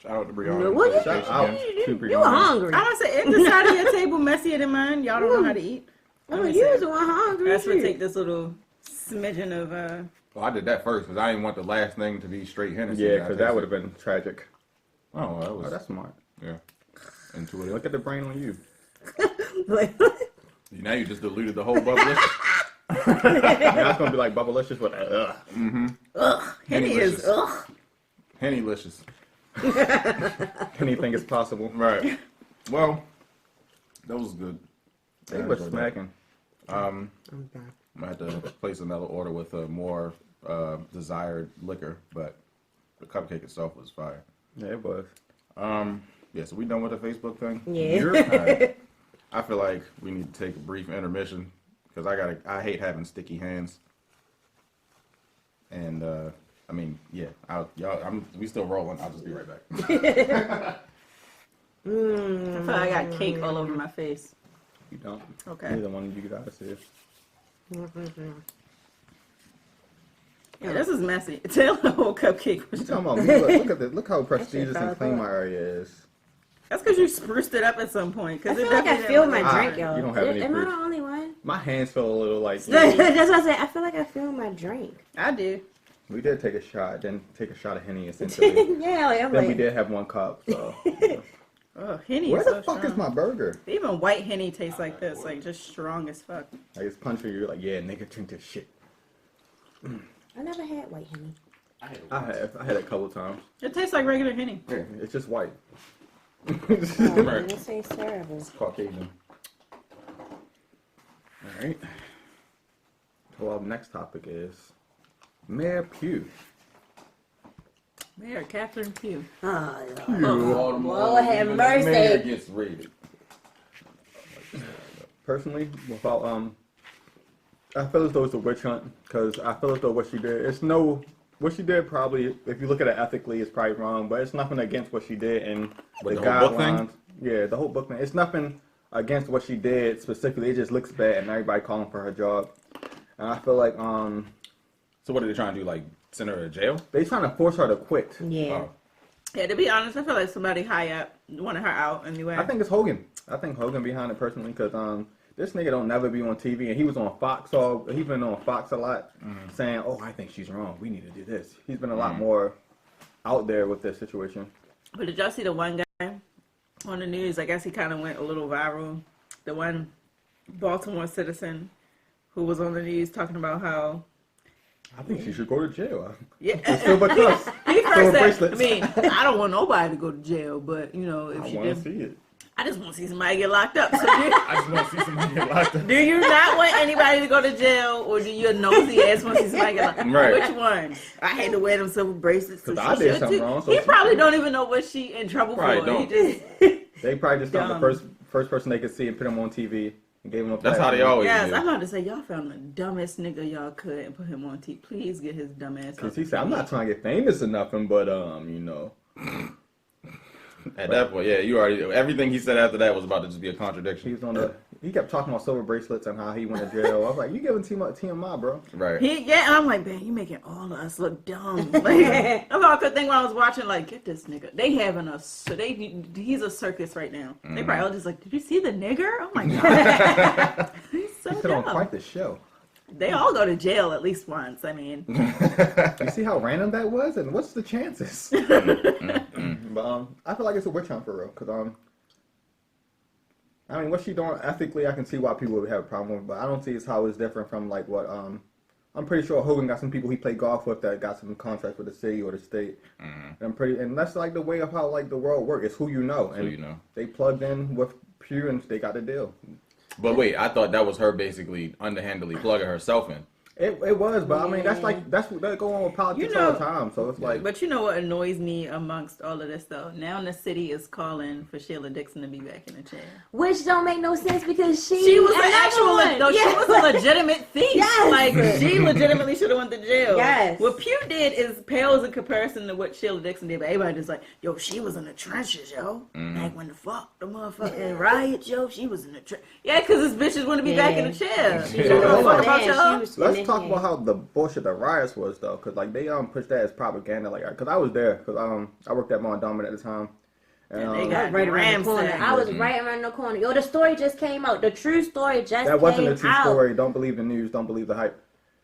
Speaker 3: Shout out to Brianna.
Speaker 4: What you,
Speaker 1: Shout out to
Speaker 4: you
Speaker 1: Brianna.
Speaker 4: were hungry.
Speaker 2: I don't say if the side of your table messier than mine, y'all don't know how to eat.
Speaker 4: Oh, you was the one hungry.
Speaker 2: That's what
Speaker 4: shit.
Speaker 2: take this little smidgen of
Speaker 3: Well, I did that first because I didn't want the last thing to be straight Hennessy.
Speaker 1: Yeah,
Speaker 3: I
Speaker 1: because that
Speaker 3: tasted-
Speaker 1: would have been tragic.
Speaker 3: Oh, well, that
Speaker 1: Oh,
Speaker 3: was
Speaker 1: that's smart.
Speaker 3: yeah. Intuitive.
Speaker 1: Look at the brain on you.
Speaker 4: Like,
Speaker 3: Now you just diluted the whole bubble.
Speaker 1: Now it's gonna be like Bubblicious with
Speaker 2: Henny is ugh.
Speaker 3: Hennylicious.
Speaker 1: anything is possible.
Speaker 3: Right. Well, that was good.
Speaker 1: They
Speaker 3: I
Speaker 1: was
Speaker 3: enjoyed that.
Speaker 1: smacking.
Speaker 3: I had to place another order with a more desired liquor, but the cupcake itself was fire.
Speaker 1: Yeah, it was.
Speaker 3: Yeah, so we done with the Facebook thing?
Speaker 4: yeah.
Speaker 3: Alright. I feel like we need to take a brief intermission because I hate having sticky hands. And I mean, yeah, we still rolling. I'll just be right back.
Speaker 2: I feel like I got cake all over my face.
Speaker 1: You don't.
Speaker 2: Okay.
Speaker 1: Neither one of you gotta see it.
Speaker 2: Yeah, this is messy. Tell the whole cupcake was
Speaker 1: You talking about me? Look at this. Look how prestigious and clean my area is.
Speaker 2: That's because you spruced it up at some point.
Speaker 4: I
Speaker 2: Cause
Speaker 4: feel like I feel my drink, y'all.
Speaker 1: You don't have any
Speaker 4: Am I
Speaker 1: proof.
Speaker 4: the only one?
Speaker 1: My hands feel a little like.
Speaker 4: That's what I said. I feel like I feel my drink.
Speaker 2: I do.
Speaker 1: We did take a shot, then take a shot of Henny essentially.
Speaker 4: Yeah, like, I'm
Speaker 1: Then we
Speaker 4: like,
Speaker 1: did have one cup. So
Speaker 2: Oh, Henny
Speaker 1: where
Speaker 2: is
Speaker 1: the
Speaker 2: so
Speaker 1: fuck
Speaker 2: strong.
Speaker 1: is my burger?
Speaker 2: Even white Henny tastes like this, like just strong as fuck.
Speaker 1: Like it's punch for you. Like yeah, nigga, drink this shit.
Speaker 4: I never had white honey.
Speaker 1: I have. I had it a couple times.
Speaker 2: It tastes like regular Henny.
Speaker 1: Yeah, it's just white.
Speaker 4: Oh,
Speaker 3: Right.
Speaker 4: this ain't terrible.
Speaker 3: Caucasian.
Speaker 1: All right. So our next topic is Mayor Pugh.
Speaker 2: Mayor Catherine Pugh.
Speaker 4: Oh,
Speaker 3: Lord
Speaker 4: have
Speaker 3: Mayor
Speaker 4: mercy.
Speaker 3: gets raided.
Speaker 1: Personally, without I feel as though it's a witch hunt because I feel as though what she did, what she did probably, if you look at it ethically, is probably wrong, but it's nothing against what she did and
Speaker 3: What,
Speaker 1: the
Speaker 3: the whole book
Speaker 1: guidelines.
Speaker 3: thing?
Speaker 1: Yeah, the whole book thing. It's nothing against what she did specifically. It just looks bad and everybody calling for her job. And I feel like
Speaker 3: So what are they trying to do? Like send her to jail?
Speaker 1: they trying to force her to quit.
Speaker 4: Yeah.
Speaker 3: Oh.
Speaker 2: Yeah, to be honest, I feel like somebody high up wanted her out anyway.
Speaker 1: I think it's Hogan. I think Hogan behind it personally because this nigga don't never be on TV and he was on Fox. So he's been on Fox a lot, saying, "Oh, I think she's wrong. We need to do this." He's been a lot more out there with this situation.
Speaker 2: But did y'all see the one guy on the news? I guess he kind of went a little viral. The one Baltimore citizen who was on the news talking about how
Speaker 1: I think she should go to jail.
Speaker 2: yeah.
Speaker 1: Silver cuffs,
Speaker 2: He
Speaker 1: silver
Speaker 2: first said, I
Speaker 1: bracelets.
Speaker 2: mean, I don't want nobody to go to jail, but you know, if
Speaker 1: I
Speaker 2: she
Speaker 1: want to
Speaker 2: did,
Speaker 1: see it.
Speaker 2: I just want to see somebody get locked up. So
Speaker 3: I just want to see somebody get locked up.
Speaker 2: do you not want anybody to go to jail, or do you nosy ass want to see somebody get locked up?
Speaker 3: Right.
Speaker 2: Which one? I had to wear them silver bracelets. So
Speaker 1: 'Cause
Speaker 2: she
Speaker 1: I did
Speaker 2: should
Speaker 1: something
Speaker 2: too.
Speaker 1: wrong, so
Speaker 2: He
Speaker 1: she
Speaker 2: probably
Speaker 1: should.
Speaker 2: don't even know what she in trouble
Speaker 3: Probably
Speaker 2: for.
Speaker 3: don't.
Speaker 2: He just
Speaker 1: They probably just found the
Speaker 2: Dumb.
Speaker 1: first person they could see and put him on TV and gave him a
Speaker 3: That's how they
Speaker 1: platform.
Speaker 3: always
Speaker 2: yes.
Speaker 3: do.
Speaker 2: I'm about to say y'all found the dumbest nigga y'all could and put him on TV. Please get his dumb ass.
Speaker 1: Because
Speaker 2: off
Speaker 1: he
Speaker 2: the
Speaker 1: said, "I'm
Speaker 2: TV.
Speaker 1: not trying to get famous or nothing, but you know."
Speaker 3: At that point, yeah, you already everything he said after that was about to just be a
Speaker 1: He
Speaker 3: contradiction.
Speaker 1: was on the. He kept talking about silver bracelets and how he went to jail. I was like, "You giving TMI, bro?"
Speaker 3: Right.
Speaker 2: Yeah, and I'm like, man, you making all of us look dumb. Like, that's all I could think when I was watching. Like, get this nigga. They having a he's a circus right now. They probably all just like, did you see the nigger? Oh my god, he's so
Speaker 1: He put on
Speaker 2: dumb.
Speaker 1: quite the show.
Speaker 2: They all go to jail at least once. I mean,
Speaker 1: You see how random that was, and what's the chances? But I feel like it's a witch hunt for real, because I mean, what she doing ethically, I can see why people would have a problem with, but I don't see how it's different from like what I'm pretty sure Hogan got some people he played golf with that got some contracts with the city or the state. And that's like the way of how like the world works. It's who you know, and
Speaker 3: Who you know.
Speaker 1: they plugged in with Pew and they got the deal.
Speaker 3: But wait, I thought that was her basically underhandedly plugging herself in.
Speaker 1: It was, but I mean that's what they go on with politics
Speaker 2: You know-
Speaker 1: all the time. So it's like
Speaker 2: but you know what annoys me amongst all of this though? Now the city is calling for Sheila Dixon to be back in the chair.
Speaker 4: Which don't make no sense because
Speaker 2: She was an
Speaker 4: another
Speaker 2: actual,
Speaker 4: one.
Speaker 2: no,
Speaker 4: Yeah.
Speaker 2: she was a legitimate thief.
Speaker 4: Yes.
Speaker 2: Like, she legitimately should have went to jail.
Speaker 4: Yes.
Speaker 2: What Pew did is pales in comparison to what Sheila Dixon did, but everybody just like, yo, she was in the trenches, yo. Like, when the fuck, the motherfucking riots, yo, she was in the trenches. Yeah, because this bitches want to be back in the chair.
Speaker 4: She
Speaker 2: You don't know
Speaker 1: was
Speaker 2: fuck
Speaker 1: a
Speaker 2: about
Speaker 4: man.
Speaker 2: y'all?
Speaker 4: She was
Speaker 1: let's
Speaker 4: in
Speaker 1: talk
Speaker 4: there.
Speaker 1: about how the bullshit the riots was though, because like they pushed that as propaganda. Like, because I was there, because I worked at Mondawmin at the time, and
Speaker 2: And they
Speaker 4: I
Speaker 2: got
Speaker 4: was right around the corner.
Speaker 2: Ramsacked.
Speaker 4: I was right around the corner. Yo, the story just came out. The true story just
Speaker 1: that wasn't
Speaker 4: came
Speaker 1: a true
Speaker 4: out.
Speaker 1: story. Don't believe the news. Don't believe the hype.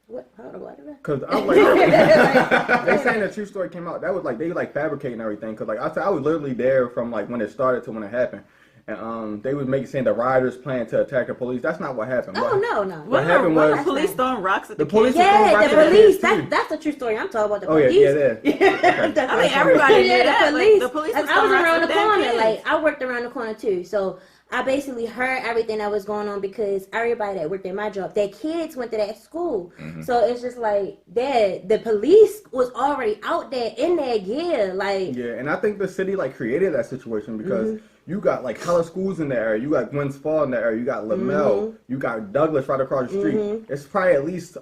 Speaker 4: What? Hold on, what?
Speaker 1: Because I was like, they saying the true story came out. That was like they like fabricating everything. Because like I was literally there from like when it started to when it happened. And they was saying the rioters planned to attack the police. That's not what happened.
Speaker 4: Oh, no.
Speaker 1: What happened was
Speaker 2: the police throwing rocks at
Speaker 1: the
Speaker 2: the
Speaker 1: police
Speaker 2: kids.
Speaker 1: was throwing
Speaker 4: Yeah,
Speaker 1: rocks
Speaker 4: the
Speaker 1: at
Speaker 4: police.
Speaker 1: kids, too.
Speaker 4: That's the true story. I'm talking about the
Speaker 1: Oh yeah,
Speaker 4: police.
Speaker 1: yeah.
Speaker 2: I mean, everybody
Speaker 4: Yeah,
Speaker 2: did
Speaker 4: the
Speaker 2: that.
Speaker 4: police.
Speaker 2: Like, the police
Speaker 4: Like,
Speaker 2: was
Speaker 4: I was
Speaker 2: throwing
Speaker 4: around
Speaker 2: rocks
Speaker 4: the
Speaker 2: at damn
Speaker 4: corner.
Speaker 2: kids.
Speaker 4: Like, I worked around the corner too. So I basically heard everything that was going on because everybody that worked at my job, their kids went to that school. So it's just like the police was already out there in their gear. Like,
Speaker 1: Yeah, and I think the city like created that situation because you got like hella schools in the area. You got Gwynns Fall in the area. You got Lamell. You got Douglas right across the street. It's probably at least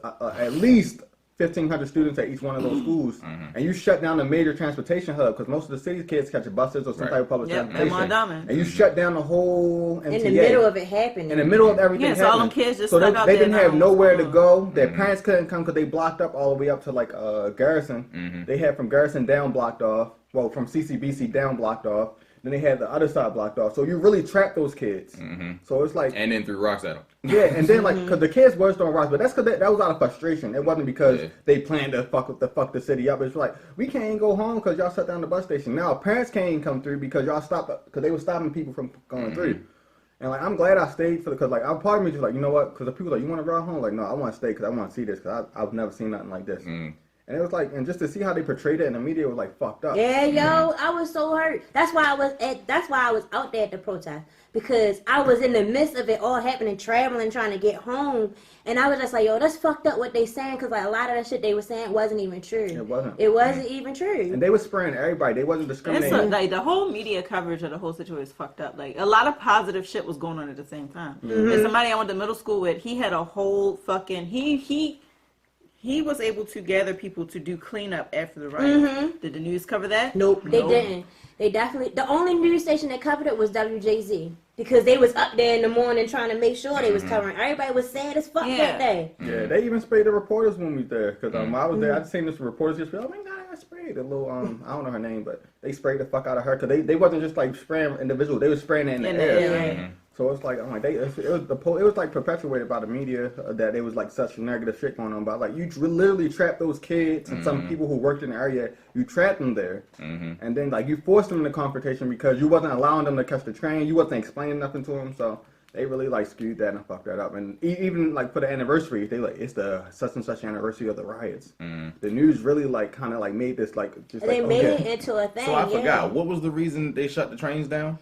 Speaker 1: 1,500 students at each one of those schools. And you shut down the major transportation hub because most of the city kids catch buses or some type of public
Speaker 2: Yep, and
Speaker 1: transportation.
Speaker 2: Mondawmin.
Speaker 1: And you shut down the whole MTA.
Speaker 4: in the middle of it happening.
Speaker 1: In the middle of everything
Speaker 2: Yeah, so all them
Speaker 1: happening.
Speaker 2: kids just
Speaker 1: so
Speaker 2: stuck out
Speaker 1: they
Speaker 2: there
Speaker 1: didn't
Speaker 2: not
Speaker 1: have
Speaker 2: on
Speaker 1: nowhere to
Speaker 2: school.
Speaker 1: go. Their parents couldn't come because they blocked up all the way up to like Garrison. They had from Garrison down blocked off. Well, from CCBC down blocked off. Then they had the other side blocked off. So you really trap those kids. So it's like,
Speaker 3: And then threw rocks at them.
Speaker 1: yeah, and then like, cause the kids were throwing rocks, but that's cause that was out of frustration. It wasn't because they planned to fuck the city up. It's like, we can't go home cause y'all shut down the bus station. Now parents can't even come through because y'all stopped, cause they were stopping people from going through. And like, I'm glad I stayed cause like, part of me just like, you know what? Cause the people like, you want to ride home? Like, no, I want to stay cause I want to see this cause I've never seen nothing like this. And it was like, and just to see how they portrayed it in the media was like fucked up.
Speaker 4: Yeah, yo, I was so hurt. That's why I was out there at the protest, because I was in the midst of it all happening, traveling, trying to get home, and I was just like, yo, that's fucked up what they saying, because like a lot of that shit they were saying wasn't even true.
Speaker 1: It wasn't.
Speaker 4: It wasn't even true.
Speaker 1: And they were spraying everybody. They wasn't discriminating.
Speaker 2: Like the whole media coverage of the whole situation is fucked up. Like a lot of positive shit was going on at the same time. And somebody I went to middle school with, he had a whole fucking he was able to gather people to do cleanup after the riot. Did the news cover that?
Speaker 4: Nope, they didn't. They definitely, the only news station that covered it was WJZ, because they was up there in the morning trying to make sure they was covering. Everybody was sad as fuck that day.
Speaker 1: Yeah, they even sprayed the reporters when we was there. Because I was there, I just seen this reporters just oh my god, I got sprayed. A little, I don't know her name, but they sprayed the fuck out of her. Because they wasn't just like spraying individuals, they was spraying it in the air. So it's like, I'm like, it was like perpetuated by the media that it was like such negative shit going on. But like, you literally trapped those kids and some people who worked in the area. You trapped them there, and then like you forced them into confrontation because you wasn't allowing them to catch the train. You wasn't explaining nothing to them. So they really like skewed that and fucked that up. And even like for the anniversary, they like it's the such and such anniversary of the riots. The news really like kind of like made this like just
Speaker 4: They
Speaker 1: like,
Speaker 4: made it into a thing.
Speaker 3: So I forgot, what was the reason they shut the trains down?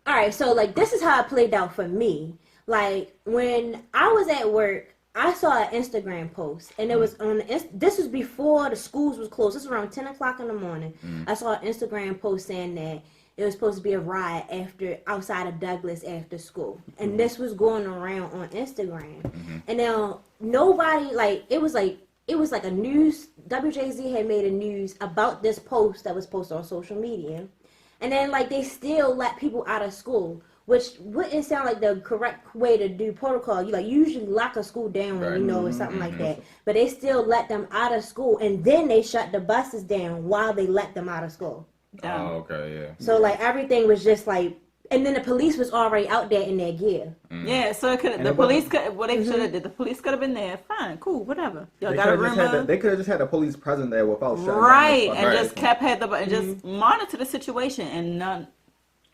Speaker 4: All right, so like this is how it played out for me. Like when I was at work, I saw an Instagram post, and it was on. This was before the schools was closed. This was around 10 o'clock in the morning. I saw an Instagram post saying that it was supposed to be a riot outside of Douglas after school, and this was going around on Instagram. And now nobody it was like a news. WJZ had made a news about this post that was posted on social media. And then, like, they still let people out of school, which wouldn't sound like the correct way to do protocol. You, like, usually lock a school down, or something like that. But they still let them out of school, and then they shut the buses down while they let them out of school.
Speaker 3: Oh, okay, yeah.
Speaker 4: So, like, everything was just, like, and then the police was already out there in their gear.
Speaker 2: Yeah, so it could the police could what they should have did. The police could have been there. Fine, cool, whatever. Y'all got a rumor.
Speaker 1: They could have just had the police present there without shutting
Speaker 2: right,
Speaker 1: down
Speaker 2: and just kept and just monitor the situation and none.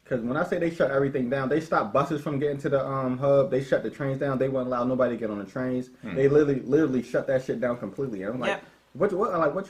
Speaker 1: Because when I say they shut everything down, they stopped buses from getting to the hub. They shut the trains down. They wouldn't allow nobody to get on the trains. They literally shut that shit down completely. And I'm like, what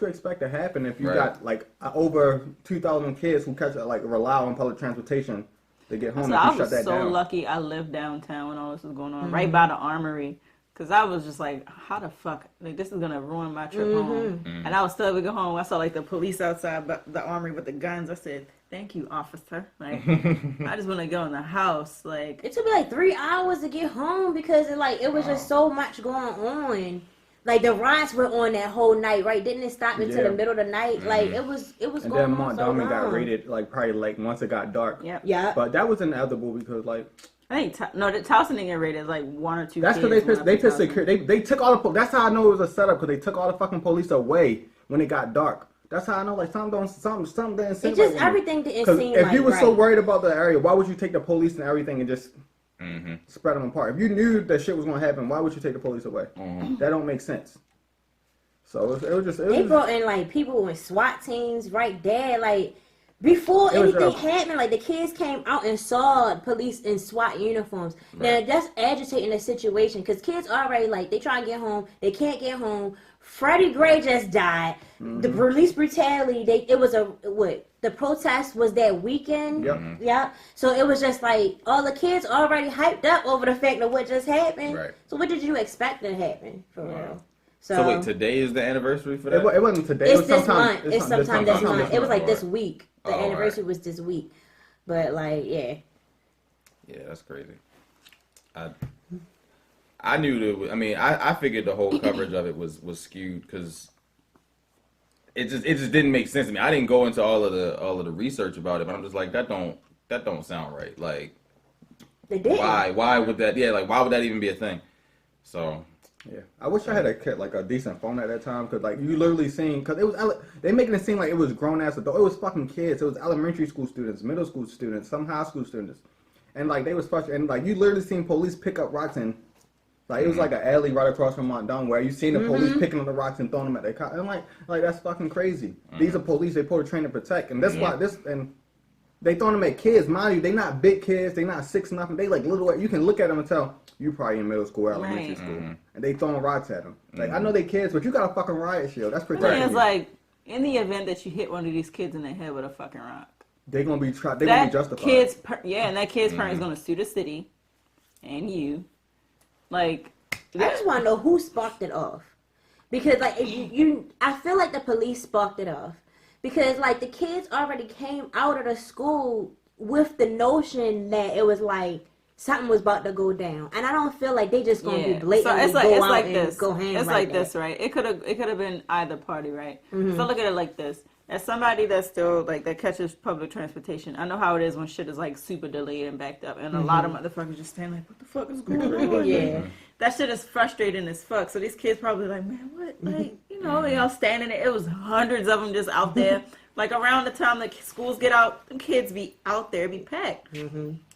Speaker 1: you expect to happen if you got like over 2,000 kids who rely on public transportation to get home?
Speaker 2: So I was so lucky I lived downtown when all this was going on, right by the Armory. Because I was just like, how the fuck? Like, this is going to ruin my trip home. And I was still able to go home. I saw, like, the police outside the Armory with the guns. I said, thank you, officer. Like, I just want to go in the house. Like,
Speaker 4: it took me, like, 3 hours to get home because, it was just so much going on. Like, the riots were on that whole night, right? Didn't it stop until the middle of the night? Like, it was
Speaker 1: and
Speaker 4: going
Speaker 1: then
Speaker 4: on
Speaker 1: Montgomery got raided, like, probably, like, once it got dark.
Speaker 4: Yeah.
Speaker 1: But that was inevitable because, like...
Speaker 2: I think, the Towson didn't get raided, like, 1 or 2
Speaker 1: That's because they pissed security. They took all the... That's how I know it was a setup, because they took all the fucking police away when it got dark. That's how I know, like, something didn't seem
Speaker 4: it just,
Speaker 1: right.
Speaker 4: Everything didn't seem
Speaker 1: if you were so
Speaker 4: right.
Speaker 1: worried about the area, why would you take the police and everything and just... spread them apart? If you knew that shit was going to happen, why would you take the police away? That don't make sense. So they
Speaker 4: brought in like people with SWAT teams right there, like before anything happened. Like the kids came out and saw police in SWAT uniforms. Now that's agitating the situation because kids already like they try to get home, they can't get home. Freddie Gray just died. The police brutality. The protest was that weekend. Yeah. So it was just like all the kids already hyped up over the fact of what just happened.
Speaker 3: Right.
Speaker 4: So what did you expect to happen for real?
Speaker 3: So wait, today is the anniversary for that?
Speaker 1: It wasn't today.
Speaker 4: It's this month. It's sometime this month. It was like this week. The
Speaker 3: Oh,
Speaker 4: anniversary was this week. But like, yeah.
Speaker 3: Yeah, that's crazy. I knew that. I mean, I figured the whole coverage of it was skewed because it just didn't make sense to me. I didn't go into all of the research about it, but I'm just like that don't sound right. Like,
Speaker 4: They did.
Speaker 3: why would that? Yeah, like why would that even be a thing? So.
Speaker 1: Yeah, I wish I had a decent phone at that time, cause like you literally seen, cause it was they making it seem like it was grown ass adult. It was fucking kids. It was elementary school students, middle school students, some high school students, and like they was frustrated. And like you literally seen police pick up rocks and like it was like an alley right across from Montdon where you seen the police picking up the rocks and throwing them at their car. And like that's fucking crazy. These are police. They supposed to train to protect, and that's why they throwing them at kids. Mind you, they not big kids. They not 6 nothing. They like little. You can look at them and tell you probably in middle school, or elementary school, and they throwing rocks at them. Like I know they kids, but you got a fucking riot shield. That's protecting.
Speaker 2: It's
Speaker 1: you.
Speaker 2: like in the event that you hit one of these kids in the head with a fucking rock,
Speaker 1: They gonna be They gonna be justified.
Speaker 2: And that kid's parent is gonna sue the city, and you, like.
Speaker 4: I just want to know who sparked it off, because like if I feel like the police sparked it off, because like the kids already came out of the school with the notion that it was like something was about to go down, and I don't feel like they just gonna be blatantly go out and go ham.
Speaker 2: It's like this, right? It could have been either party, right? So look at it like this. As somebody that's still like that catches public transportation, I know how it is when shit is like super delayed and backed up, and a lot of motherfuckers just stand like, "What the fuck is going on?"
Speaker 4: Yeah.
Speaker 2: That shit is frustrating as fuck. So these kids probably like, man, what? Like, they all standing there. It was hundreds of them just out there. Like around the time the schools get out, the kids be out there, be packed.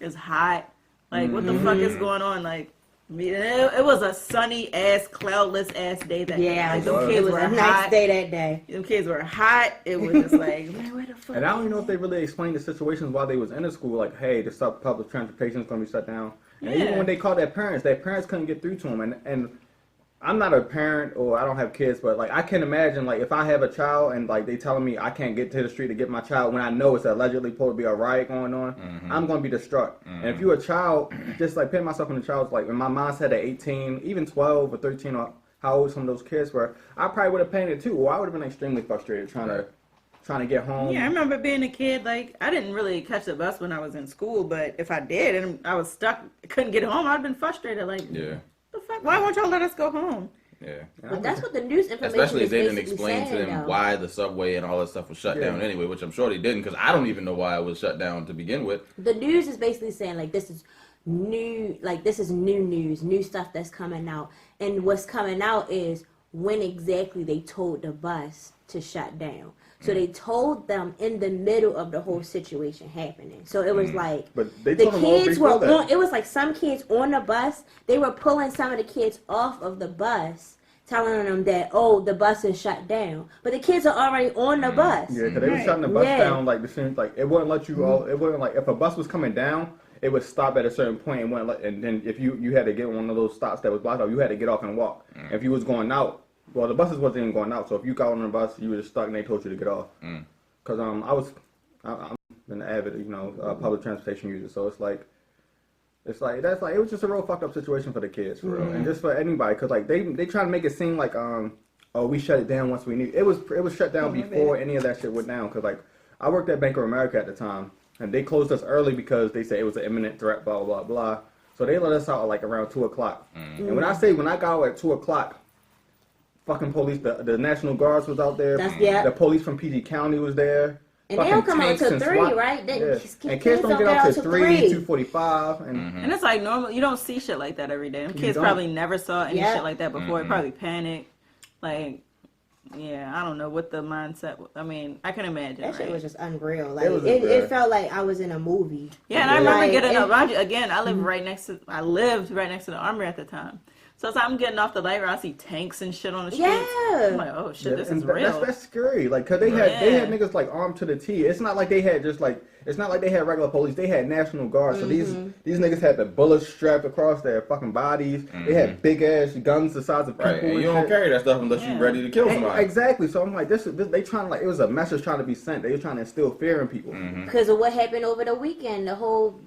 Speaker 2: It's hot. Like, what the fuck is going on? Like, it was a sunny ass, cloudless ass day that day. Like, them kids were
Speaker 4: a
Speaker 2: hot.
Speaker 4: nice day that day.
Speaker 2: Them kids were hot. It was just like, man, where the fuck?
Speaker 1: And I don't even know if they really explained the situations while they was in the school. Like, hey, the public transportation is gonna be shut down. And even when they called their parents couldn't get through to them. And I'm not a parent or I don't have kids, but like I can imagine like if I have a child and like they telling me I can't get to the street to get my child when I know it's allegedly supposed to be a riot going on, I'm gonna be distraught. And if you're a child, just like putting myself in the child's like when my mom said at 18, even 12 or 13 or how old some of those kids were, I probably would have panicked too. Or I would have been extremely frustrated trying to get home.
Speaker 2: Yeah, I remember being a kid, like, I didn't really catch the bus when I was in school, but if I did and I was stuck, couldn't get home, I'd have been frustrated, like, the fuck? Why won't y'all let us go home?
Speaker 3: Yeah.
Speaker 4: But that's what the news information
Speaker 3: Especially if
Speaker 4: is
Speaker 3: they didn't
Speaker 4: basically
Speaker 3: explain to
Speaker 4: saying,
Speaker 3: them
Speaker 4: though.
Speaker 3: why the subway and all that stuff was shut down anyway, which I'm sure they didn't, because I don't even know why it was shut down to begin with.
Speaker 4: The news is basically saying, like, this is new news, new stuff that's coming out. And what's coming out is when exactly they told the bus to shut down. So they told them in the middle of the whole situation happening. So it was like
Speaker 1: but they
Speaker 4: the
Speaker 1: told them all
Speaker 4: kids were
Speaker 1: before that.
Speaker 4: on. It was like some kids on the bus. They were pulling some of the kids off of the bus, telling them that the bus is shut down. But the kids are already on the bus.
Speaker 1: Yeah, because they were shutting the bus down like the same like it wouldn't let you all. It wouldn't like if a bus was coming down, it would stop at a certain point and wouldn't let. And then if you had to get one of those stops that was blocked off, you had to get off and walk. If you was going out. Well, the buses wasn't even going out, so if you got on the bus, you were just stuck, and they told you to get off. Cause I'm an avid, public transportation user, so it's like it was just a real fucked up situation for the kids, for real, and just for anybody, cause like they trying to make it seem like we shut it down once we knew it was shut down before any of that shit went down, cause like I worked at Bank of America at the time, and they closed us early because they said it was an imminent threat, blah blah blah. So they let us out at like around 2:00, and when I got out at 2:00. Fucking police, the National Guards was out there. The police from PG County was there.
Speaker 4: And they don't come out till 3, right?
Speaker 1: And kids don't get out till 3, 2:45.
Speaker 2: And it's like normal. You don't see shit like that every day. Them kids probably never saw any shit like that before. Probably panicked. Like, yeah, I don't know what the mindset. I mean, I can imagine.
Speaker 4: That shit was just unreal. Like
Speaker 1: it
Speaker 4: felt like I was in a movie.
Speaker 2: Yeah, and I remember getting up. Again, I lived right next to the Armory at the time. So I'm getting off the light where I see tanks and shit on the streets. Yeah. I'm like, oh shit, this is real.
Speaker 1: That's scary. Like, cause they had niggas like armed to the T. It's not like they had it's not like they had regular police. They had National Guard. So these niggas had the bullets strapped across their fucking bodies. They had big ass guns the size of people.
Speaker 3: Right. And you don't carry that stuff unless you're ready to kill somebody.
Speaker 1: Exactly. So I'm like, this they trying to like it was a message trying to be sent. They were trying to instill fear in people.
Speaker 4: Because of what happened over the weekend, the whole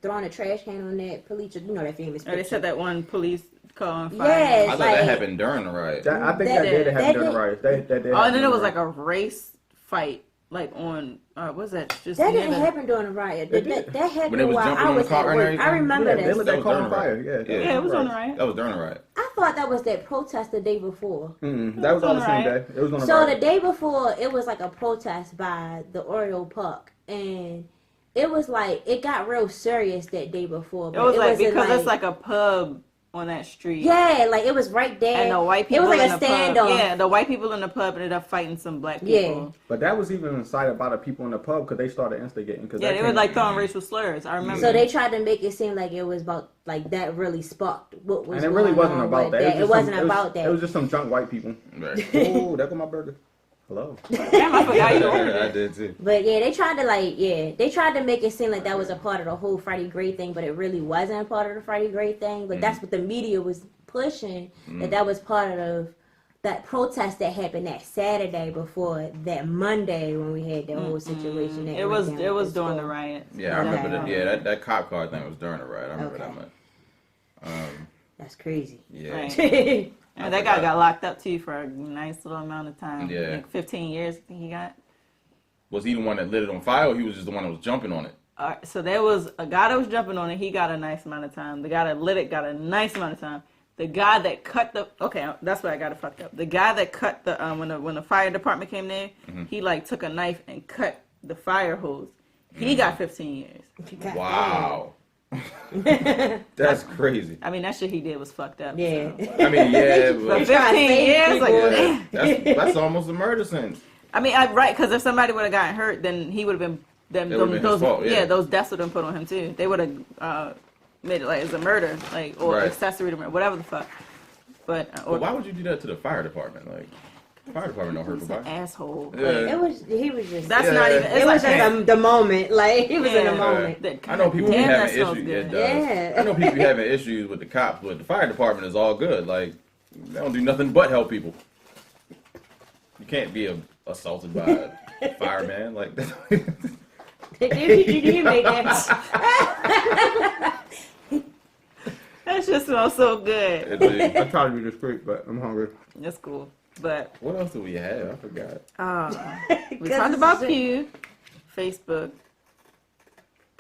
Speaker 4: throwing a trash can on that police, that famous picture.
Speaker 2: They said that one police car on fire.
Speaker 4: Yes,
Speaker 3: I thought that happened during the riot.
Speaker 1: I think that did happen during the riot. That did
Speaker 2: and then it was like a race fight, like on, what's that? Just
Speaker 4: that didn't happen during the riot. That happened
Speaker 3: when it was
Speaker 4: while I was at work. I remember
Speaker 1: that. They lit that car on fire.
Speaker 2: Yeah, it was on the riot.
Speaker 3: That was during the riot.
Speaker 4: I thought that was that protest the day before.
Speaker 1: That was on the same day. It was on the
Speaker 4: So
Speaker 1: riot.
Speaker 4: the day before, it was like a protest by the Oriole Park, and it was like it got real serious that day before.
Speaker 2: But it was because it's like a pub on that street.
Speaker 4: Yeah, like it was right there.
Speaker 2: And the white
Speaker 4: it
Speaker 2: people
Speaker 4: was like
Speaker 2: in
Speaker 4: a
Speaker 2: the pub.
Speaker 4: standoff.
Speaker 2: Yeah, the white people in the pub ended up fighting some black people.
Speaker 1: But that was even incited by the people in the pub because they started instigating.
Speaker 2: Yeah, they were like throwing racial slurs. I remember.
Speaker 4: So they tried to make it seem like it was about like that really sparked what was.
Speaker 1: And it really wasn't about that.
Speaker 4: It wasn't about that.
Speaker 1: It was just some drunk white people.
Speaker 3: Right.
Speaker 1: Oh, there go my burger. Hello.
Speaker 2: Damn, I forgot you ordered
Speaker 3: I
Speaker 2: it.
Speaker 3: did too.
Speaker 4: But yeah, they tried to make it seem like that was a part of the whole Freddie Gray thing, but it really wasn't a part of the Freddie Gray thing. But that's what the media was pushing, that was part of that protest that happened that Saturday before that Monday when we had that whole situation. That
Speaker 2: It was
Speaker 4: went down at
Speaker 2: during
Speaker 4: school.
Speaker 2: the riots.
Speaker 3: Yeah, I remember that.
Speaker 4: Okay.
Speaker 3: Yeah, that cop car thing was during the riot. I remember that much.
Speaker 4: That's crazy.
Speaker 3: Yeah.
Speaker 2: Right.
Speaker 3: I
Speaker 2: And that guy
Speaker 3: forgot.
Speaker 2: got locked up too for a nice little amount of time.
Speaker 3: Yeah.
Speaker 2: Like 15 years, I think he got.
Speaker 3: Was he the one that lit it on fire, or he was just the one that was jumping on it?
Speaker 2: So there was a guy that was jumping on it. He got a nice amount of time. The guy that lit it got a nice amount of time. The guy that cut the that's why I got it fucked up. The guy that cut the when the fire department came there, he like took a knife and cut the fire hose. He got 15 years.
Speaker 3: Wow. That's crazy.
Speaker 2: I mean, that shit he did was fucked up.
Speaker 4: Yeah.
Speaker 2: So.
Speaker 3: I mean, yeah,
Speaker 2: But
Speaker 3: but
Speaker 2: 15 years, like,
Speaker 3: yeah,
Speaker 2: damn.
Speaker 3: that's almost a murder sentence.
Speaker 2: I mean, right? Because if somebody would have gotten hurt, then he would have been. Then
Speaker 3: It would've been his fault, yeah.
Speaker 2: those deaths would have been put on him too. They would have made it like as a murder, like or
Speaker 3: Right.
Speaker 2: accessory to murder, whatever the fuck. But
Speaker 3: But why would you do that to the fire department? Like, the fire department don't hurt
Speaker 2: he's an
Speaker 3: nobody.
Speaker 2: asshole.
Speaker 3: Yeah.
Speaker 4: He was just.
Speaker 2: That's
Speaker 3: Yeah.
Speaker 2: not even.
Speaker 3: It
Speaker 2: It's
Speaker 4: It was
Speaker 2: like,
Speaker 4: just the moment. Like he was in the
Speaker 2: Yeah.
Speaker 4: moment.
Speaker 2: that-
Speaker 3: I know people be
Speaker 2: damn, that
Speaker 3: having
Speaker 2: smells
Speaker 3: issues.
Speaker 2: good.
Speaker 3: It does.
Speaker 4: Yeah.
Speaker 3: I know people be having issues with the cops, but the fire department is all good. Like, they don't do nothing but help people. You can't be assaulted by a fireman. Like,
Speaker 4: Did you make that?
Speaker 2: That shit smells so good.
Speaker 1: I try to be discreet, but I'm hungry.
Speaker 2: That's cool. But
Speaker 3: What else do we have? I forgot.
Speaker 2: we talked about Pew, Facebook.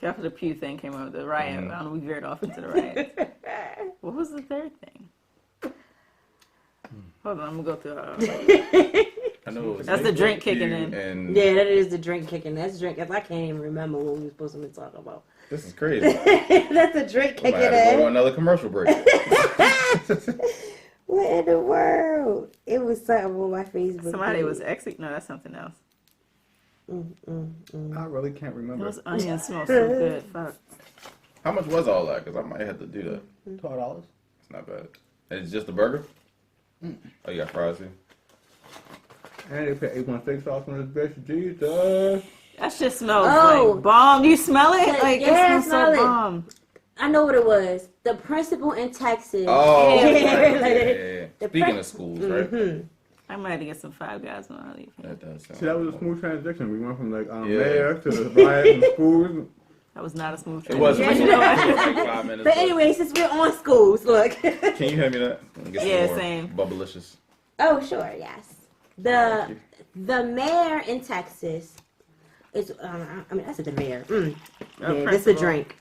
Speaker 2: After the Pew thing came up, the riot. I don't know, we veered off into the riot. What was the third thing? Hold on, I'm gonna go through.
Speaker 3: I know it was
Speaker 2: That's the
Speaker 3: Facebook,
Speaker 2: drink kicking
Speaker 3: Pew,
Speaker 2: in.
Speaker 3: And
Speaker 4: Yeah, that is the drink kicking. That's the drink. I can't even remember what we were supposed to be talking about.
Speaker 3: this is crazy.
Speaker 4: That's the drink
Speaker 3: We
Speaker 4: kicking
Speaker 3: might have to go to
Speaker 4: in.
Speaker 3: another commercial break.
Speaker 4: What in the world? It was something on my Facebook.
Speaker 2: Somebody
Speaker 4: page.
Speaker 2: was exiting. No, that's something else.
Speaker 1: I really can't remember.
Speaker 2: Those onions smell so good. Fuck.
Speaker 3: How much was all that? Because I might have to do that.
Speaker 1: $12.
Speaker 3: It's not bad. And it's just a burger? Oh, you got fries too?
Speaker 1: And they put 816 sauce on this bitch. Jesus.
Speaker 2: That shit smells
Speaker 4: Oh.
Speaker 2: like bomb. Do you smell it? Like
Speaker 4: Yeah, I
Speaker 2: it smells
Speaker 4: smell
Speaker 2: so
Speaker 4: it.
Speaker 2: bomb.
Speaker 4: I know what it was. The principal in Texas.
Speaker 3: Oh,
Speaker 2: Yeah.
Speaker 3: right.
Speaker 4: Like,
Speaker 3: Yeah.
Speaker 4: the
Speaker 3: Speaking
Speaker 4: pre-
Speaker 3: of schools, right?
Speaker 2: I might have to get some Five Guys when I leave.
Speaker 3: That does sound
Speaker 1: See, that was a smooth transition. We went from like
Speaker 3: Yeah.
Speaker 1: mayor to the riot and schools.
Speaker 2: That was not a smooth
Speaker 3: It was.
Speaker 2: transition.
Speaker 4: Yeah,
Speaker 3: It
Speaker 4: you
Speaker 3: was
Speaker 4: know.
Speaker 3: like 5 minutes.
Speaker 4: But anyway, since we're on schools, look.
Speaker 3: Can you hand me that? Let me get some
Speaker 2: Yeah,
Speaker 3: more
Speaker 2: same.
Speaker 3: Bubblicious.
Speaker 4: Oh, sure, yes. The mayor in Texas is, I mean, that's the mayor. Yeah, that's the
Speaker 2: principal.
Speaker 4: drink.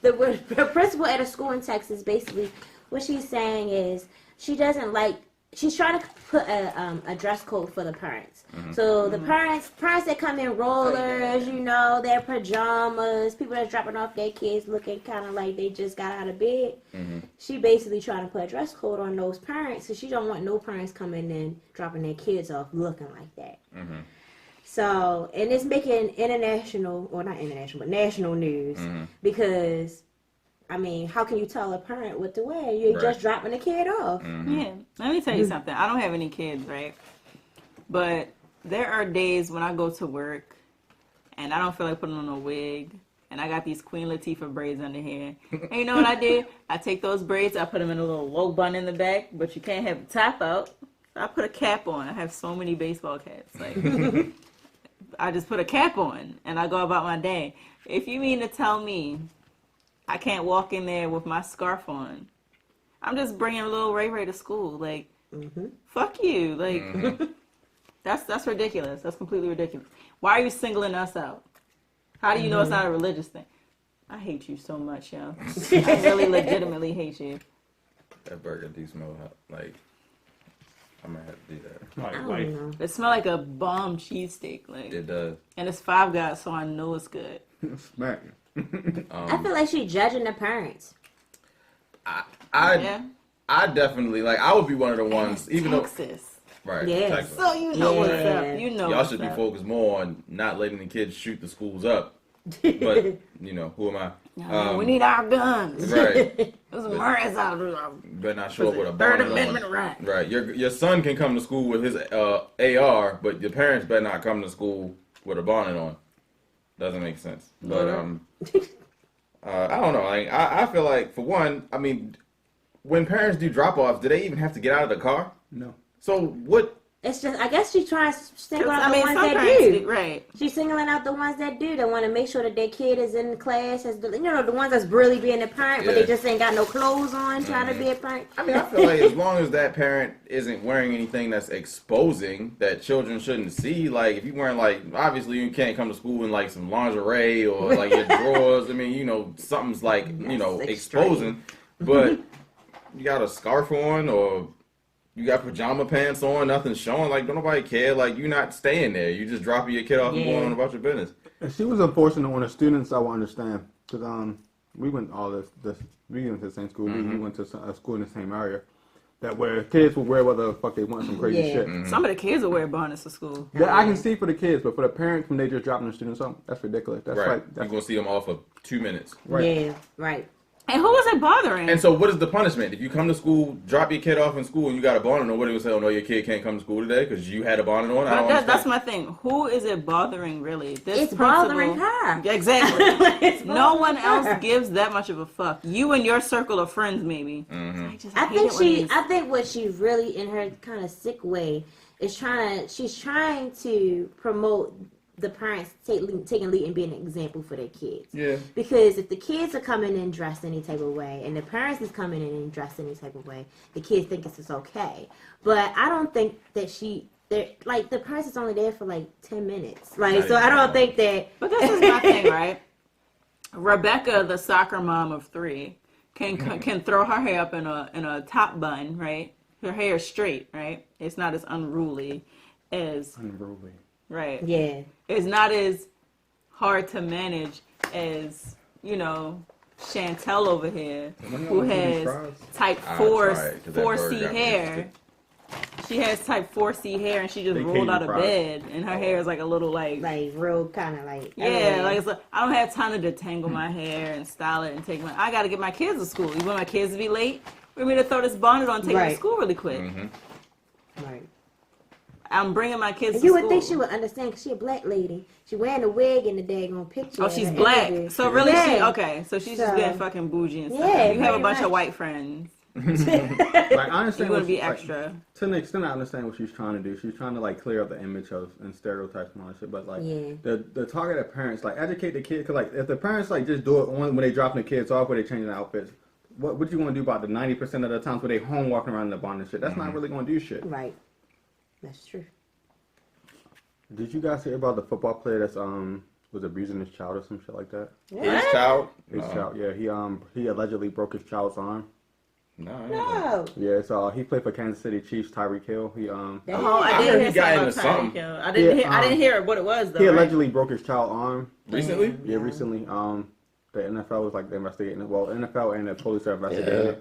Speaker 4: The principal at a school in Texas, basically, what she's saying is she doesn't like, she's trying to put a dress code for the parents. So the parents that come in rollers, you know, their pajamas, people that's dropping off their kids looking kind of like they just got out of bed. She basically trying to put a dress code on those parents, so she don't want no parents coming in dropping their kids off looking like that. So, and it's making international, or not international, but national news because, I mean, how can you tell a parent what to wear? You're
Speaker 3: Right.
Speaker 4: just dropping a kid off.
Speaker 2: Yeah. Let me tell you something. I don't have any kids, right? But there are days when I go to work and I don't feel like putting on a wig. And I got these Queen Latifah braids under here. And you know what I did? I take those braids, I put them in a little low bun in the back, but you can't have the top out. I put a cap on. I have so many baseball caps. Like, I just put a cap on and I go about my day. If you mean to tell me I can't walk in there with my scarf on, I'm just bringing little Ray Ray to school. Like, fuck you. Like, that's ridiculous. That's completely ridiculous. Why are you singling us out? How do you know it's not a religious thing? I hate you so much, yo. I really legitimately hate you.
Speaker 3: That burger do smell hot. Like, I might have to do that.
Speaker 1: Like,
Speaker 4: I
Speaker 1: like
Speaker 4: don't know.
Speaker 2: It smells like a bomb cheesesteak. Like,
Speaker 3: It does.
Speaker 2: and it's Five Guys, so I know it's good.
Speaker 1: smack.
Speaker 4: I feel like she judging the parents.
Speaker 2: Yeah.
Speaker 3: I definitely like. I would be one of the ones, even
Speaker 2: Texas.
Speaker 3: though right.
Speaker 4: Yes.
Speaker 3: Texas.
Speaker 2: So you know what's
Speaker 4: Yeah.
Speaker 2: up. You know
Speaker 3: Y'all
Speaker 2: what's
Speaker 3: should be
Speaker 2: up.
Speaker 3: focused more on not letting the kids shoot the schools up. But you know, who am I?
Speaker 2: No, we need our guns.
Speaker 3: Right.
Speaker 2: There's some murders out there.
Speaker 3: Better not show up with a
Speaker 2: Third
Speaker 3: bonnet
Speaker 2: Amendment
Speaker 3: on.
Speaker 2: right.
Speaker 3: Right. Your son can come to school with his AR, but your parents better not come to school with a bonnet on. Doesn't make sense. But I don't know. Like I feel like for one, I mean, when parents do drop offs, do they even have to get out of the car?
Speaker 1: No.
Speaker 3: So what?
Speaker 4: It's just, I guess she's trying to single out
Speaker 2: I mean,
Speaker 4: the ones
Speaker 2: some
Speaker 4: that
Speaker 2: parents
Speaker 4: do.
Speaker 2: right.
Speaker 4: She's singling out the ones that do. They want to make sure that their kid is in class. As the, you know, the ones that's really being a parent, but
Speaker 3: Yeah.
Speaker 4: they just ain't got no clothes on, trying to be a parent.
Speaker 3: I mean, I feel like as long as that parent isn't wearing anything that's exposing that children shouldn't see, like if you wearing like, obviously you can't come to school in like some lingerie or like your drawers. I mean, you know, something's like, you know,
Speaker 4: That's
Speaker 3: exposing, but you got a scarf on or you got pajama pants on, nothing's showing. Like, don't nobody care. Like, you're not staying there. You just dropping your kid off and going on about your business.
Speaker 1: If she was unfortunate on the students, I would understand. Because we went we went to the same school. We went to a school in the same area. That where kids will wear whatever the fuck they want, some crazy shit.
Speaker 2: Some of the kids will wear bonnets to school.
Speaker 1: Yeah, I can see for the kids, but for the parents when they just dropping the students off, that's ridiculous. That's
Speaker 3: Right.
Speaker 1: like
Speaker 3: You're going to see them off for 2 minutes.
Speaker 1: right.
Speaker 4: Yeah, right.
Speaker 2: And who was it bothering?
Speaker 3: And so what is the punishment? If you come to school, drop your kid off in school, and you got a bonnet on, what do you say? Oh, no, your kid can't come to school today because you had a bonnet on? I don't
Speaker 2: That's
Speaker 3: understand.
Speaker 2: my thing. Who is it bothering, really? This
Speaker 4: It's bothering
Speaker 2: principal-
Speaker 4: her.
Speaker 2: Yeah, exactly.
Speaker 4: It's
Speaker 2: No one
Speaker 4: bothering her.
Speaker 2: else gives that much of a fuck. You and your circle of friends, maybe.
Speaker 3: Mm-hmm.
Speaker 2: I
Speaker 4: I think what she really, in her kind of sick way, is she's trying to promote the parents taking lead and being an example for their kids.
Speaker 3: Yeah.
Speaker 4: Because if the kids are coming in dressed any type of way, and the parents is coming in and dressed any type of way, the kids think it's okay. But I don't think that like the parents is only there for like 10 minutes. Like, so I don't think that.
Speaker 2: But this is my thing, right? Rebecca, the soccer mom of 3, can throw her hair up in a top bun, right? Her hair is straight, right? It's not as unruly as
Speaker 1: Unruly.
Speaker 2: right.
Speaker 4: Yeah.
Speaker 2: It's not as hard to manage as, you know, Chantel over here, who has type
Speaker 3: I
Speaker 2: 4,
Speaker 3: tried, 'cause that bird
Speaker 2: 4C
Speaker 3: got me
Speaker 2: hair. She has type 4C hair, and she just
Speaker 1: They
Speaker 2: rolled
Speaker 1: Cajun
Speaker 2: out of
Speaker 1: fries.
Speaker 2: bed, and her hair is like a little like
Speaker 4: Real kind of like.
Speaker 2: yeah, like it's like, I don't have time to detangle my hair and style it and take my. I got to get my kids to school. You want my kids to be late? We need to throw this bonnet on, and take them to
Speaker 4: Right.
Speaker 2: school really quick.
Speaker 4: Right.
Speaker 2: I'm bringing my kids
Speaker 4: And
Speaker 2: to
Speaker 4: you
Speaker 2: school.
Speaker 4: would think she would understand because she a black lady. She wearing a wig in the daggone picture.
Speaker 2: Oh,
Speaker 4: of
Speaker 2: she's
Speaker 4: her
Speaker 2: black.
Speaker 4: interview.
Speaker 2: So really, she
Speaker 4: Yeah.
Speaker 2: okay. So she's just
Speaker 4: So-
Speaker 2: being fucking bougie and stuff.
Speaker 4: Yeah,
Speaker 2: You have a
Speaker 4: pretty
Speaker 2: bunch
Speaker 4: much.
Speaker 2: of white friends.
Speaker 1: Like, I understand
Speaker 2: You
Speaker 1: what
Speaker 2: want to be
Speaker 1: like,
Speaker 2: extra.
Speaker 1: to an extent, I understand what she's trying to do. She's trying to like clear up the image of and stereotypes and all that shit. But like
Speaker 4: Yeah.
Speaker 1: the target of parents, like educate the kids. Cause like if the parents like just do it when they dropping the kids off, where they changing the outfits. What you want to do about the 90% of the times where they home walking around in the bond and shit? That's not really going to do shit.
Speaker 4: Right. That's true.
Speaker 1: Did you guys hear about the football player that's was abusing his child or some shit like that?
Speaker 3: His child?
Speaker 1: His child, yeah. He allegedly broke his child's arm.
Speaker 3: No. I ain't
Speaker 4: No.
Speaker 3: know.
Speaker 1: Yeah, so he played for Kansas City Chiefs. Tyreek Hill. He
Speaker 2: Oh, I
Speaker 3: I
Speaker 2: did
Speaker 3: heard
Speaker 2: hear
Speaker 3: he got
Speaker 2: something
Speaker 3: into
Speaker 2: about
Speaker 3: something.
Speaker 2: Tyreek Hill. I didn't.
Speaker 1: Yeah,
Speaker 2: I didn't hear what it was though.
Speaker 1: he
Speaker 2: right?
Speaker 1: allegedly broke his child's arm.
Speaker 3: Recently?
Speaker 1: Yeah, recently. The NFL was like investigating it. Well, NFL and the police are investigating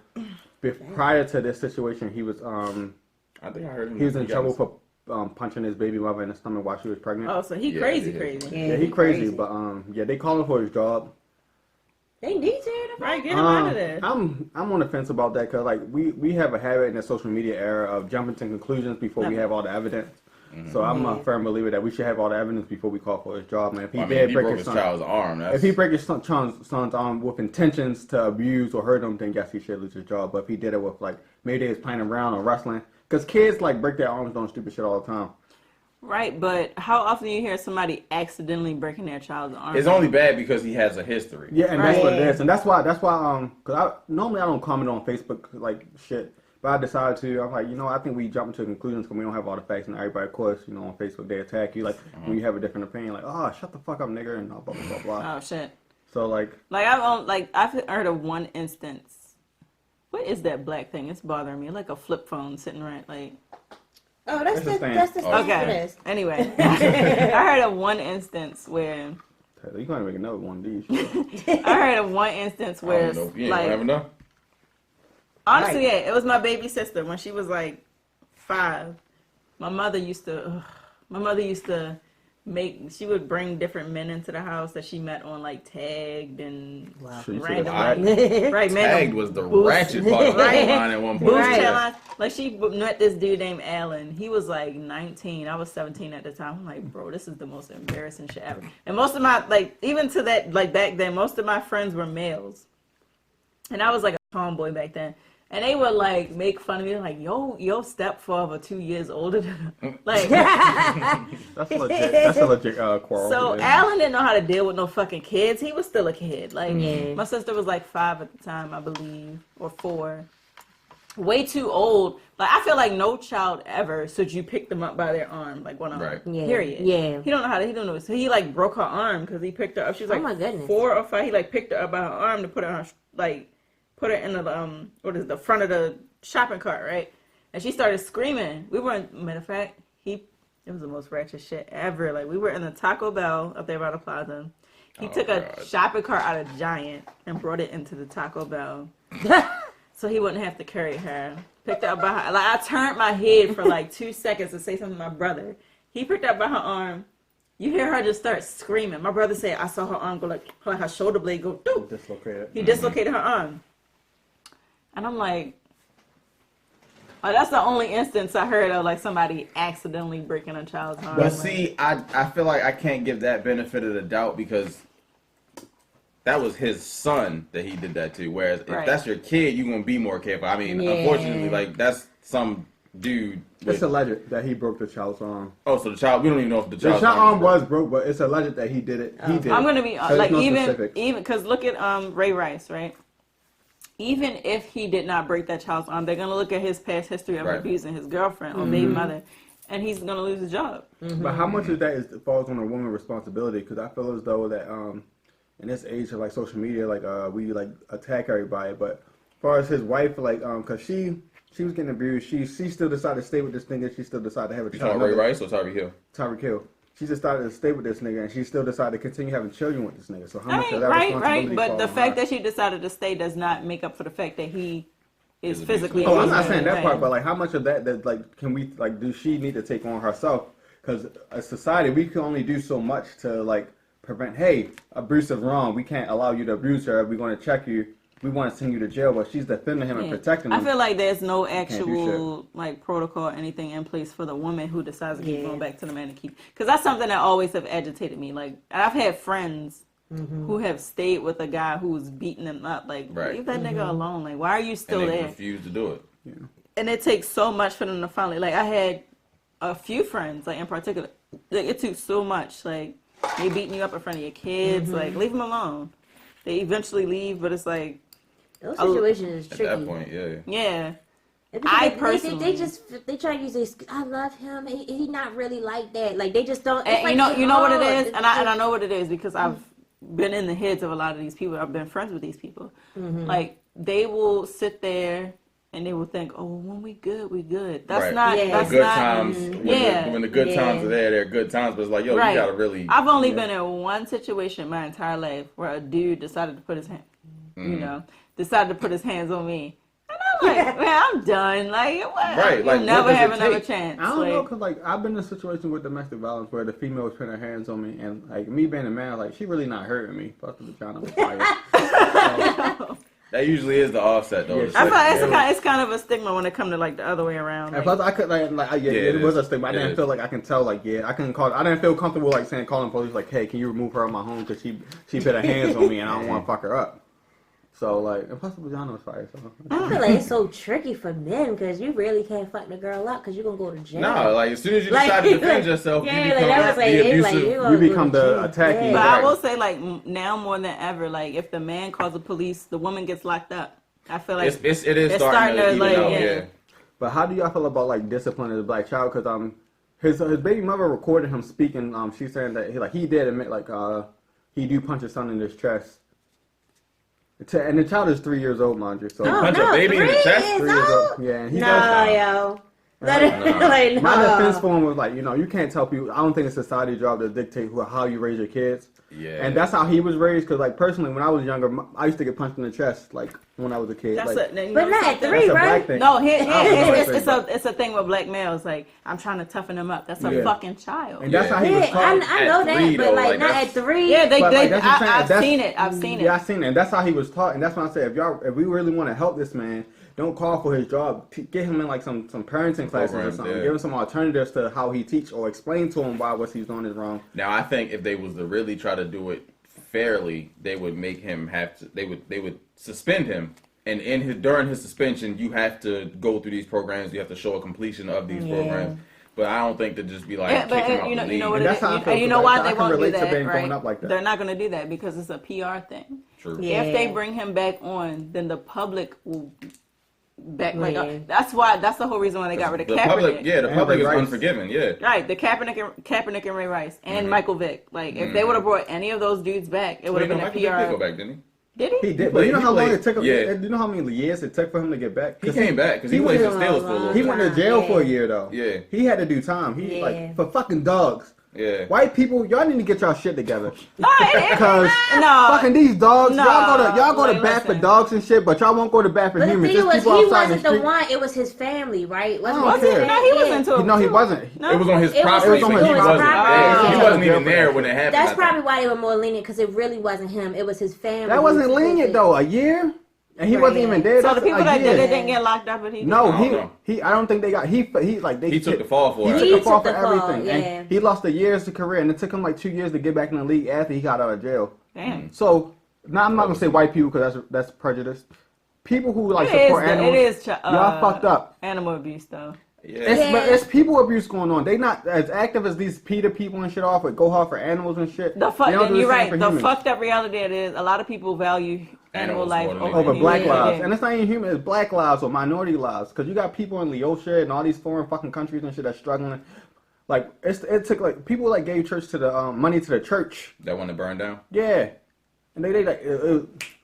Speaker 1: it. Prior to this situation, he was
Speaker 3: I think I heard him.
Speaker 1: he was in
Speaker 3: got
Speaker 1: trouble
Speaker 3: into-
Speaker 1: for punching his baby mother in the stomach while she was pregnant.
Speaker 2: Oh, so he
Speaker 3: Yeah,
Speaker 2: crazy,
Speaker 3: yeah.
Speaker 2: crazy.
Speaker 1: Yeah, he crazy, but yeah, they call him for his job.
Speaker 4: They need to.
Speaker 2: Right, get him out of there.
Speaker 1: I'm on the fence about that because like we have a habit in the social media era of jumping to conclusions before we have all the evidence. So I'm a firm believer that we should have all the evidence before we call for his job. Man, if he
Speaker 3: I mean,
Speaker 1: did
Speaker 3: he
Speaker 1: break
Speaker 3: broke
Speaker 1: his
Speaker 3: his
Speaker 1: son,
Speaker 3: child's arm. That's,
Speaker 1: if he break his son's arm with intentions to abuse or hurt him, then yes, he should lose his job. But if he did it with like maybe they was playing around or wrestling, because kids like break their arms doing stupid shit all the time.
Speaker 2: Right, but how often do you hear somebody accidentally breaking their child's arm?
Speaker 3: it's only bad because he has a history.
Speaker 1: Yeah, and that's what it
Speaker 4: Right.
Speaker 1: is, and that's why because normally I don't comment on Facebook like shit, but I decided to. I'm like, I think we jump into conclusions because we don't have all the facts, and everybody, of course, on Facebook they attack you like when you have a different opinion, like, oh, shut the fuck up, nigga, and blah blah blah blah.
Speaker 2: Oh shit!
Speaker 1: So like,
Speaker 2: I've heard of one instance. What is that black thing? It's bothering me. Like a flip phone sitting right like.
Speaker 4: Oh, that's
Speaker 1: That's a
Speaker 4: the
Speaker 1: stand.
Speaker 4: that's the stand for
Speaker 2: Okay.
Speaker 4: this.
Speaker 2: Anyway, I heard of one instance where
Speaker 1: you gotta make another one of these.
Speaker 2: I heard of one instance
Speaker 3: I
Speaker 2: where
Speaker 3: don't know.
Speaker 2: it's
Speaker 3: You ain't gonna
Speaker 2: like
Speaker 3: never know.
Speaker 2: Honestly, yeah, it was my baby sister when she was like 5. My mother used to she would bring different men into the house that she met on like Tagged and random right, man.
Speaker 3: Tagged was the ratchet part of the line at one point.
Speaker 2: Right. Like she met this dude named Alan. He was like 19. I was 17 at the time. I'm like, bro, this is the most embarrassing shit ever. And most of my even to that back then, most of my friends were males, and I was like a tomboy back then. And they would like make fun of me, like, yo, stepfather 2 years older than her. Like
Speaker 1: that's legit. That's a legit quarrel.
Speaker 2: So Alan didn't know how to deal with no fucking kids. He was still a kid. Like my sister was like 5 at the time, I believe, or 4. Way too old. Like I feel like no child ever should you pick them up by their arm, like one arm. Right. Yeah. Period. Yeah. He don't know how to. He don't know. So he like broke her arm because he picked her up. She was like, oh my goodness, 4 or 5. He like picked her up by her arm to put her on put her in the front of the shopping cart, right? And she started screaming. We were matter of fact, it was the most ratchet shit ever. Like we were in the Taco Bell up there by the plaza. He took a shopping cart out of Giant and brought it into the Taco Bell. So he wouldn't have to carry her. Picked her up by her, like I turned my head for like 2 seconds to say something to my brother. He picked her up by her arm. You hear her just start screaming. My brother said, I saw her arm go like her shoulder blade go doop.
Speaker 1: Dislocated.
Speaker 2: He dislocated her arm. And I'm like, oh, that's the only instance I heard of like somebody accidentally breaking a child's arm.
Speaker 3: But see, I feel like I can't give that benefit of the doubt because that was his son that he did that to. Whereas if that's your kid, you're going to be more careful. I mean, unfortunately, like that's some dude.
Speaker 1: It's alleged that he broke the child's arm.
Speaker 3: Oh, so the child, we don't even know if the child's
Speaker 1: arm was broke, but it's alleged that he did it. He did.
Speaker 2: I'm going to be like, even because look at Ray Rice, right? Even if he did not break that child's arm, they're going to look at his past history of abusing his girlfriend or baby mother, and he's going to lose his job.
Speaker 1: But how much of that falls on a woman's responsibility? Because I feel as though that in this age of like social media, like we like attack everybody. But as far as his wife, like because she was getting abused, she still decided to stay with this nigga. She still decided to have a child.
Speaker 3: You talking Ray Rice or Tyreek Hill?
Speaker 1: Tyreek Hill. She decided to stay with this nigga, and she still decided to continue having children with this nigga. So how much of that responsibility?
Speaker 2: But the fact that she decided to stay does not make up for the fact that he is physically.
Speaker 1: Oh, I'm not saying that part, but like how much of that like can we like do she need to take on herself? Because as society, we can only do so much to like prevent. Hey, abuse is wrong. We can't allow you to abuse her. We're going to check you. We want to send you to jail, but she's defending him and protecting him.
Speaker 2: I feel like there's no actual like protocol or anything in place for the woman who decides to keep going back to the man to keep. Because that's something that always have agitated me. Like I've had friends who have stayed with a guy who's beating them up. Like leave that nigga alone. Like why are you still
Speaker 3: and they
Speaker 2: there?
Speaker 3: Refuse to do it.
Speaker 1: Yeah.
Speaker 2: And it takes so much for them to finally. Like I had a few friends, like in particular, like, it took so much. Like they beating you up in front of your kids. Like leave them alone. They eventually leave, but it's like.
Speaker 4: Those situations is tricky.
Speaker 3: At that point, yeah.
Speaker 2: Yeah.
Speaker 4: I personally, they try to use this. I love him. He not really like that. Like they just don't.
Speaker 2: And you know what it is, and I know what it is because I've been in the heads of a lot of these people. I've been friends with these people. Like they will sit there and they will think, "Oh, when we good, we good." That's not. Yeah. That's
Speaker 3: good
Speaker 2: not.
Speaker 3: Times. When the good times are there, they're good times. But it's like, yo, you gotta really.
Speaker 2: I've only been in one situation my entire life where a dude decided to put his hand. Decided to put his hands on me. And I'm like, man, I'm done. Like, what? Right. Like, never have another chance.
Speaker 1: I don't know, because, like, I've been in a situation with domestic violence where the female was putting her hands on me, and, like, me being a man, like, she really not hurting me. Plus, the vagina was fire.
Speaker 3: That usually is the offset, though.
Speaker 2: Yeah, I feel like it's kind of a stigma when it comes to, like, the other way around.
Speaker 1: And plus, I could, it was a stigma. I didn't feel like I can tell, like, I didn't feel comfortable, like, calling police, like, hey, can you remove her out of my home because she put her hands on me and I don't want to fuck her up. So, like, and plus the vagina was fire. So.
Speaker 4: I feel like it's so tricky for men because you really can't fuck the girl up because you're going to go to jail.
Speaker 3: No, like, as soon as you decide to defend yourself, you
Speaker 1: become the attacking.
Speaker 2: But I will say, like, now more than ever, like, if the man calls the police, the woman gets locked up. I feel like
Speaker 3: it is starting to like,
Speaker 2: yeah.
Speaker 1: But how do y'all feel about, like, disciplining a black child? Because his baby mother recorded him speaking. She's saying that he did admit, like, he do punch his son in his chest. And the child is 3 years old, mind you. So
Speaker 3: punch a baby in the chest.
Speaker 1: 3 years old. Yeah, and he does.
Speaker 4: Yo. Like,
Speaker 1: My
Speaker 4: no.
Speaker 1: defense for him was like, you know, you can't tell people. I don't think it's society's job to dictate how you raise your kids.
Speaker 3: Yeah.
Speaker 1: And that's how he was raised. Because, like, personally, when I was younger, I used to get punched in the chest, like, when I was a kid.
Speaker 2: That's
Speaker 1: like,
Speaker 2: it.
Speaker 4: But not at
Speaker 2: something?
Speaker 4: 3,
Speaker 1: that's a
Speaker 4: right?
Speaker 1: black thing.
Speaker 2: No, it's a thing with black males. Like, I'm trying to toughen them up. That's a
Speaker 1: Yeah.
Speaker 2: fucking child.
Speaker 1: And that's how he was
Speaker 4: Yeah,
Speaker 1: taught.
Speaker 4: I know
Speaker 3: At
Speaker 4: that,
Speaker 3: 3
Speaker 4: but
Speaker 3: though,
Speaker 4: like
Speaker 3: like,
Speaker 4: not
Speaker 3: that's-
Speaker 4: at 3.
Speaker 2: Yeah,
Speaker 1: But, like, that's what I'm saying.
Speaker 2: I've
Speaker 1: That's-
Speaker 2: seen it. I've seen it.
Speaker 1: Yeah, I seen it. And that's how he was taught. And that's why I say, if we really want to help this man, don't call for his job. Get him in like some parenting classes or
Speaker 3: Programs,
Speaker 1: something.
Speaker 3: yeah.
Speaker 1: Give him some alternatives to how he teach, or explain to him why what he's doing is wrong.
Speaker 3: Now I think if they was to really try to do it fairly, they would make him have to. They would suspend him, and during his suspension, you have to go through these programs. You have to show a completion of these programs. But I don't think to just be like
Speaker 2: Yeah,
Speaker 3: kick him out
Speaker 2: but
Speaker 3: the
Speaker 2: you know
Speaker 3: league.
Speaker 2: what
Speaker 1: And
Speaker 2: it
Speaker 1: that's how I
Speaker 2: is.
Speaker 1: feel,
Speaker 2: You know
Speaker 1: 'cause,
Speaker 2: why
Speaker 1: like, I
Speaker 2: they
Speaker 1: can
Speaker 2: won't do
Speaker 1: relate to
Speaker 2: that,
Speaker 1: being growing
Speaker 2: right?
Speaker 1: up like that.
Speaker 2: They're not going to do that because it's a PR thing.
Speaker 3: True.
Speaker 4: Yeah.
Speaker 2: If they bring him back on, then the public will back. Like,
Speaker 4: Yeah.
Speaker 2: that's the whole reason why they got rid of
Speaker 3: The
Speaker 2: Kaepernick.
Speaker 3: public, the
Speaker 1: And
Speaker 3: public is
Speaker 1: Ray Rice.
Speaker 3: unforgiving. Yeah.
Speaker 2: Right, the Kaepernick and Ray Rice and Michael Vick. Like, if they would have brought any of those dudes back, it would have been a
Speaker 3: Michael Vick did go
Speaker 2: PR.
Speaker 3: back, didn't he?
Speaker 2: Did he?
Speaker 1: He did, but you know how long it took him?
Speaker 3: Yeah.
Speaker 1: You know how many years it took for him to get back?
Speaker 3: He came back because he
Speaker 1: went
Speaker 3: played
Speaker 1: to-
Speaker 3: for Steelers for a little
Speaker 1: He
Speaker 3: bit.
Speaker 1: went to jail
Speaker 4: Yeah.
Speaker 1: for a year though.
Speaker 3: Yeah.
Speaker 1: He had to do time. He
Speaker 4: Yeah.
Speaker 1: like for fucking dogs.
Speaker 3: Yeah.
Speaker 1: White people, y'all need to get y'all shit together.
Speaker 2: No,
Speaker 1: Because
Speaker 2: no.
Speaker 1: fucking these dogs,
Speaker 2: No,
Speaker 1: y'all go to
Speaker 2: like,
Speaker 1: bat for
Speaker 2: listen.
Speaker 1: dogs and shit, but y'all won't go to bat for
Speaker 4: But the
Speaker 1: humans.
Speaker 4: thing
Speaker 1: Just
Speaker 4: was,
Speaker 1: people
Speaker 4: he
Speaker 1: outside
Speaker 4: wasn't
Speaker 1: the
Speaker 4: the
Speaker 1: street.
Speaker 4: one. It was his family, right? Wasn't
Speaker 1: I don't
Speaker 4: it?
Speaker 1: care.
Speaker 2: No, he was into it.
Speaker 1: No, he
Speaker 2: too.
Speaker 1: wasn't.
Speaker 2: No.
Speaker 3: It was on his
Speaker 4: It was
Speaker 3: property,
Speaker 1: on
Speaker 3: but
Speaker 1: his
Speaker 3: he
Speaker 1: property.
Speaker 3: wasn't.
Speaker 4: Yeah.
Speaker 3: He wasn't even there when it happened.
Speaker 4: That's
Speaker 3: I think.
Speaker 4: probably why they were more lenient, because it really wasn't him. It was his family.
Speaker 1: That
Speaker 4: who
Speaker 1: wasn't
Speaker 4: took
Speaker 1: lenient
Speaker 4: it.
Speaker 1: though. A year, and he
Speaker 4: Right,
Speaker 1: wasn't
Speaker 4: yeah.
Speaker 1: even there.
Speaker 2: So the
Speaker 1: That's
Speaker 2: people
Speaker 1: a
Speaker 2: that
Speaker 1: year.
Speaker 2: did it didn't get locked up, but he did.
Speaker 1: No,
Speaker 3: I don't know.
Speaker 1: he. I don't think they got. He like they.
Speaker 3: He took the fall for
Speaker 1: He
Speaker 3: it.
Speaker 1: took
Speaker 4: He
Speaker 1: the fall
Speaker 4: took
Speaker 1: for
Speaker 4: the fall,
Speaker 1: everything,
Speaker 4: yeah.
Speaker 1: and he lost a year's career, and it took him like 2 years to get back in the league after he got out of jail.
Speaker 2: Damn.
Speaker 1: So now I'm not gonna say white people because that's prejudice. People who like
Speaker 2: It
Speaker 1: support animals,
Speaker 2: is
Speaker 1: y'all fucked up.
Speaker 2: animal abuse, though.
Speaker 3: Yeah.
Speaker 1: It's people abuse going on. They not as active as these PETA people and shit off, but go hard for animals and shit.
Speaker 2: The
Speaker 1: They don't do the
Speaker 2: you're
Speaker 1: same
Speaker 2: right.
Speaker 1: for
Speaker 2: The
Speaker 1: humans.
Speaker 2: fucked up reality it is, a lot of people value animal
Speaker 3: Animals
Speaker 2: life
Speaker 3: more than
Speaker 2: over,
Speaker 1: over
Speaker 3: human.
Speaker 1: black
Speaker 2: Yeah.
Speaker 1: lives, and it's not even human. It's black lives or minority lives, because you got people in Laosha and all these foreign fucking countries and shit that's struggling. Like it took like people like gave church to the money to the church.
Speaker 3: That one that burned down.
Speaker 1: Yeah, and they like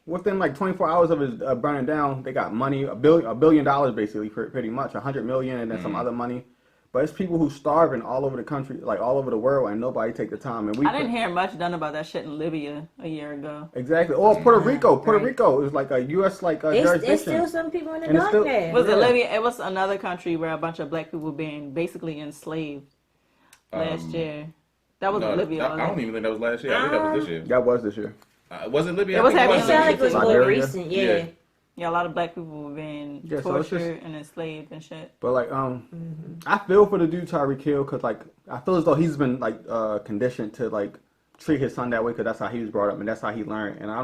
Speaker 1: within like 24 hours of his burning down, they got money $1 billion basically pretty much 100 million and then some other money. But it's people who starving all over the country, like all over the world, and nobody take the time. And
Speaker 2: I didn't hear much done about that shit in Libya a year ago.
Speaker 1: Exactly. Or Puerto Rico. Puerto
Speaker 4: Right.
Speaker 1: Rico is like a U.S. like
Speaker 4: It's
Speaker 1: jurisdiction.
Speaker 4: still some people in the
Speaker 1: And it's
Speaker 4: dark
Speaker 1: still-
Speaker 4: there.
Speaker 2: Was it
Speaker 1: Yeah.
Speaker 2: Libya? It was another country where a bunch of black people being basically enslaved last year. That was
Speaker 3: No,
Speaker 2: Libya.
Speaker 3: I don't even think that was last year. I think that was this year.
Speaker 1: That was this year.
Speaker 3: Was it Libya?
Speaker 2: It
Speaker 3: I
Speaker 2: was
Speaker 3: think
Speaker 2: happening
Speaker 4: It sounded like it was more
Speaker 1: Liberia.
Speaker 4: recent, yeah.
Speaker 3: Yeah.
Speaker 2: Yeah, a lot of black people were being
Speaker 1: Yeah, so it's
Speaker 2: tortured
Speaker 1: just-
Speaker 2: and enslaved and shit.
Speaker 1: But like, I feel for the dude Tyreek Hill because like I feel as though he's been like conditioned to like treat his son that way because that's how he was brought up and that's how he learned. And I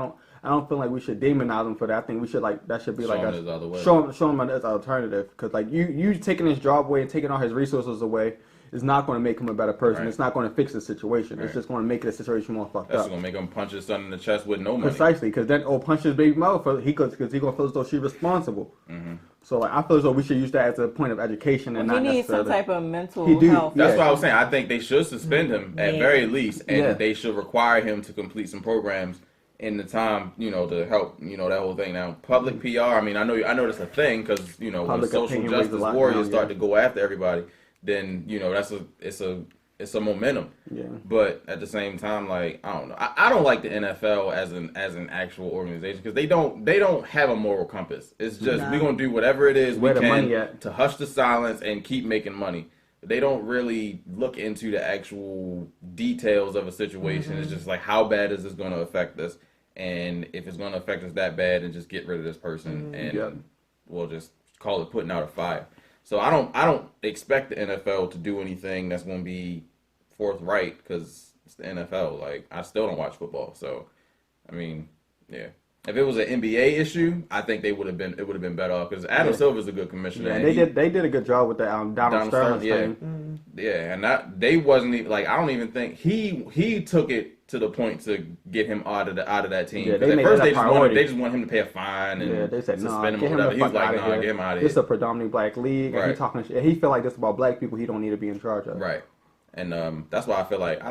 Speaker 1: don't feel like we should demonize him for that. I think we should like that should be
Speaker 3: Show
Speaker 1: like
Speaker 3: him his other way.
Speaker 1: show him as an alternative because like you taking his job away and taking all his resources away is not going to make him a better person.
Speaker 3: Right.
Speaker 1: It's not going to fix the situation. It's
Speaker 3: Right.
Speaker 1: just going to make the situation more fucked
Speaker 3: That's
Speaker 1: up.
Speaker 3: gonna make him punch his son in the chest with no money.
Speaker 1: Precisely, because then punch his baby mother because he gonna feel as though she's responsible.
Speaker 3: Mm-hmm.
Speaker 1: So like, I feel as though we should use that as a point of education and
Speaker 2: Well, he
Speaker 1: not
Speaker 2: needs some
Speaker 1: necessarily.
Speaker 2: type of mental
Speaker 1: He do.
Speaker 2: health.
Speaker 3: That's
Speaker 1: Yeah.
Speaker 3: what I was saying. I think they should suspend him at
Speaker 4: Yeah.
Speaker 3: very least, and
Speaker 1: Yeah.
Speaker 3: they should require him to complete some programs in the time, to help, that whole thing. Now, public PR. I mean, I know that's a thing because when
Speaker 1: Public
Speaker 3: social
Speaker 1: opinion weighs a
Speaker 3: justice
Speaker 1: lot
Speaker 3: warriors
Speaker 1: now,
Speaker 3: start
Speaker 1: yeah.
Speaker 3: to go after everybody, then it's a momentum.
Speaker 1: Yeah.
Speaker 3: But at the same time, like I don't know, I don't like the NFL as an actual organization because they don't have a moral compass. It's just we're gonna do whatever it is
Speaker 1: Where
Speaker 3: we
Speaker 1: the
Speaker 3: can
Speaker 1: money at?
Speaker 3: to hush the silence and keep making money. They don't really look into the actual details of a situation. It's just like how bad is this going to affect us, and if it's going to affect us that bad, then just get rid of this person and
Speaker 1: Yep.
Speaker 3: we'll just call it putting out a fire. So I don't expect the NFL to do anything that's going to be forthright because it's the NFL. Like I still don't watch football, so I mean, yeah. If it was an NBA issue, I think it would have been better off because Adam Silver's a good commissioner.
Speaker 1: Yeah,
Speaker 3: and
Speaker 1: they did a good job with that Donald Sterling
Speaker 3: yeah.
Speaker 1: thing.
Speaker 3: Yeah, and that they wasn't even like I don't even think he took it to the point to get him out of that team.
Speaker 1: Yeah,
Speaker 3: 'Cause
Speaker 1: they
Speaker 3: at
Speaker 1: made
Speaker 3: first
Speaker 1: that a priority.
Speaker 3: they just want him to pay a fine and
Speaker 1: Yeah, they said no,
Speaker 3: suspend him
Speaker 1: get
Speaker 3: or
Speaker 1: him
Speaker 3: whatever.
Speaker 1: the
Speaker 3: He was
Speaker 1: fuck
Speaker 3: like,
Speaker 1: out of
Speaker 3: nah,
Speaker 1: here.
Speaker 3: get him out of
Speaker 1: This is
Speaker 3: here.
Speaker 1: a predominantly black league, and
Speaker 3: Right.
Speaker 1: he talking shit. He feel like this about black people. He don't need to be in charge of.
Speaker 3: Right. And that's why I feel like I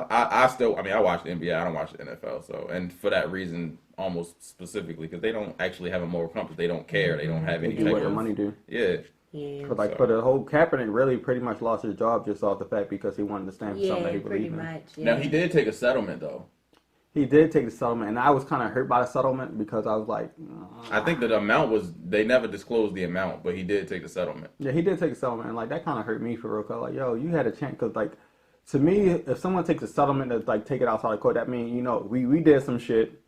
Speaker 3: watch the NBA. I don't watch the NFL. So and for that reason, almost specifically because they don't actually have a moral compass. They don't care. They don't have
Speaker 1: They
Speaker 3: any
Speaker 1: do
Speaker 3: type
Speaker 1: what the
Speaker 3: of
Speaker 1: money do.
Speaker 3: yeah.
Speaker 4: Yeah.
Speaker 1: for the whole Kaepernick really pretty much lost his job just off the fact because he wanted to stand for something that he
Speaker 4: pretty
Speaker 1: believed in.
Speaker 4: much. Yeah.
Speaker 3: Now he did take a settlement though.
Speaker 1: He did take the settlement, and I was kind of hurt by the settlement because I was like,
Speaker 3: I think that the amount was they never disclosed the amount, but he did take the settlement.
Speaker 1: yeah, he did take a settlement, and like that kind of hurt me for real. Cause like, yo, you had a chance, cause like to me, if someone takes a settlement to like take it outside of court, that means we did some shit.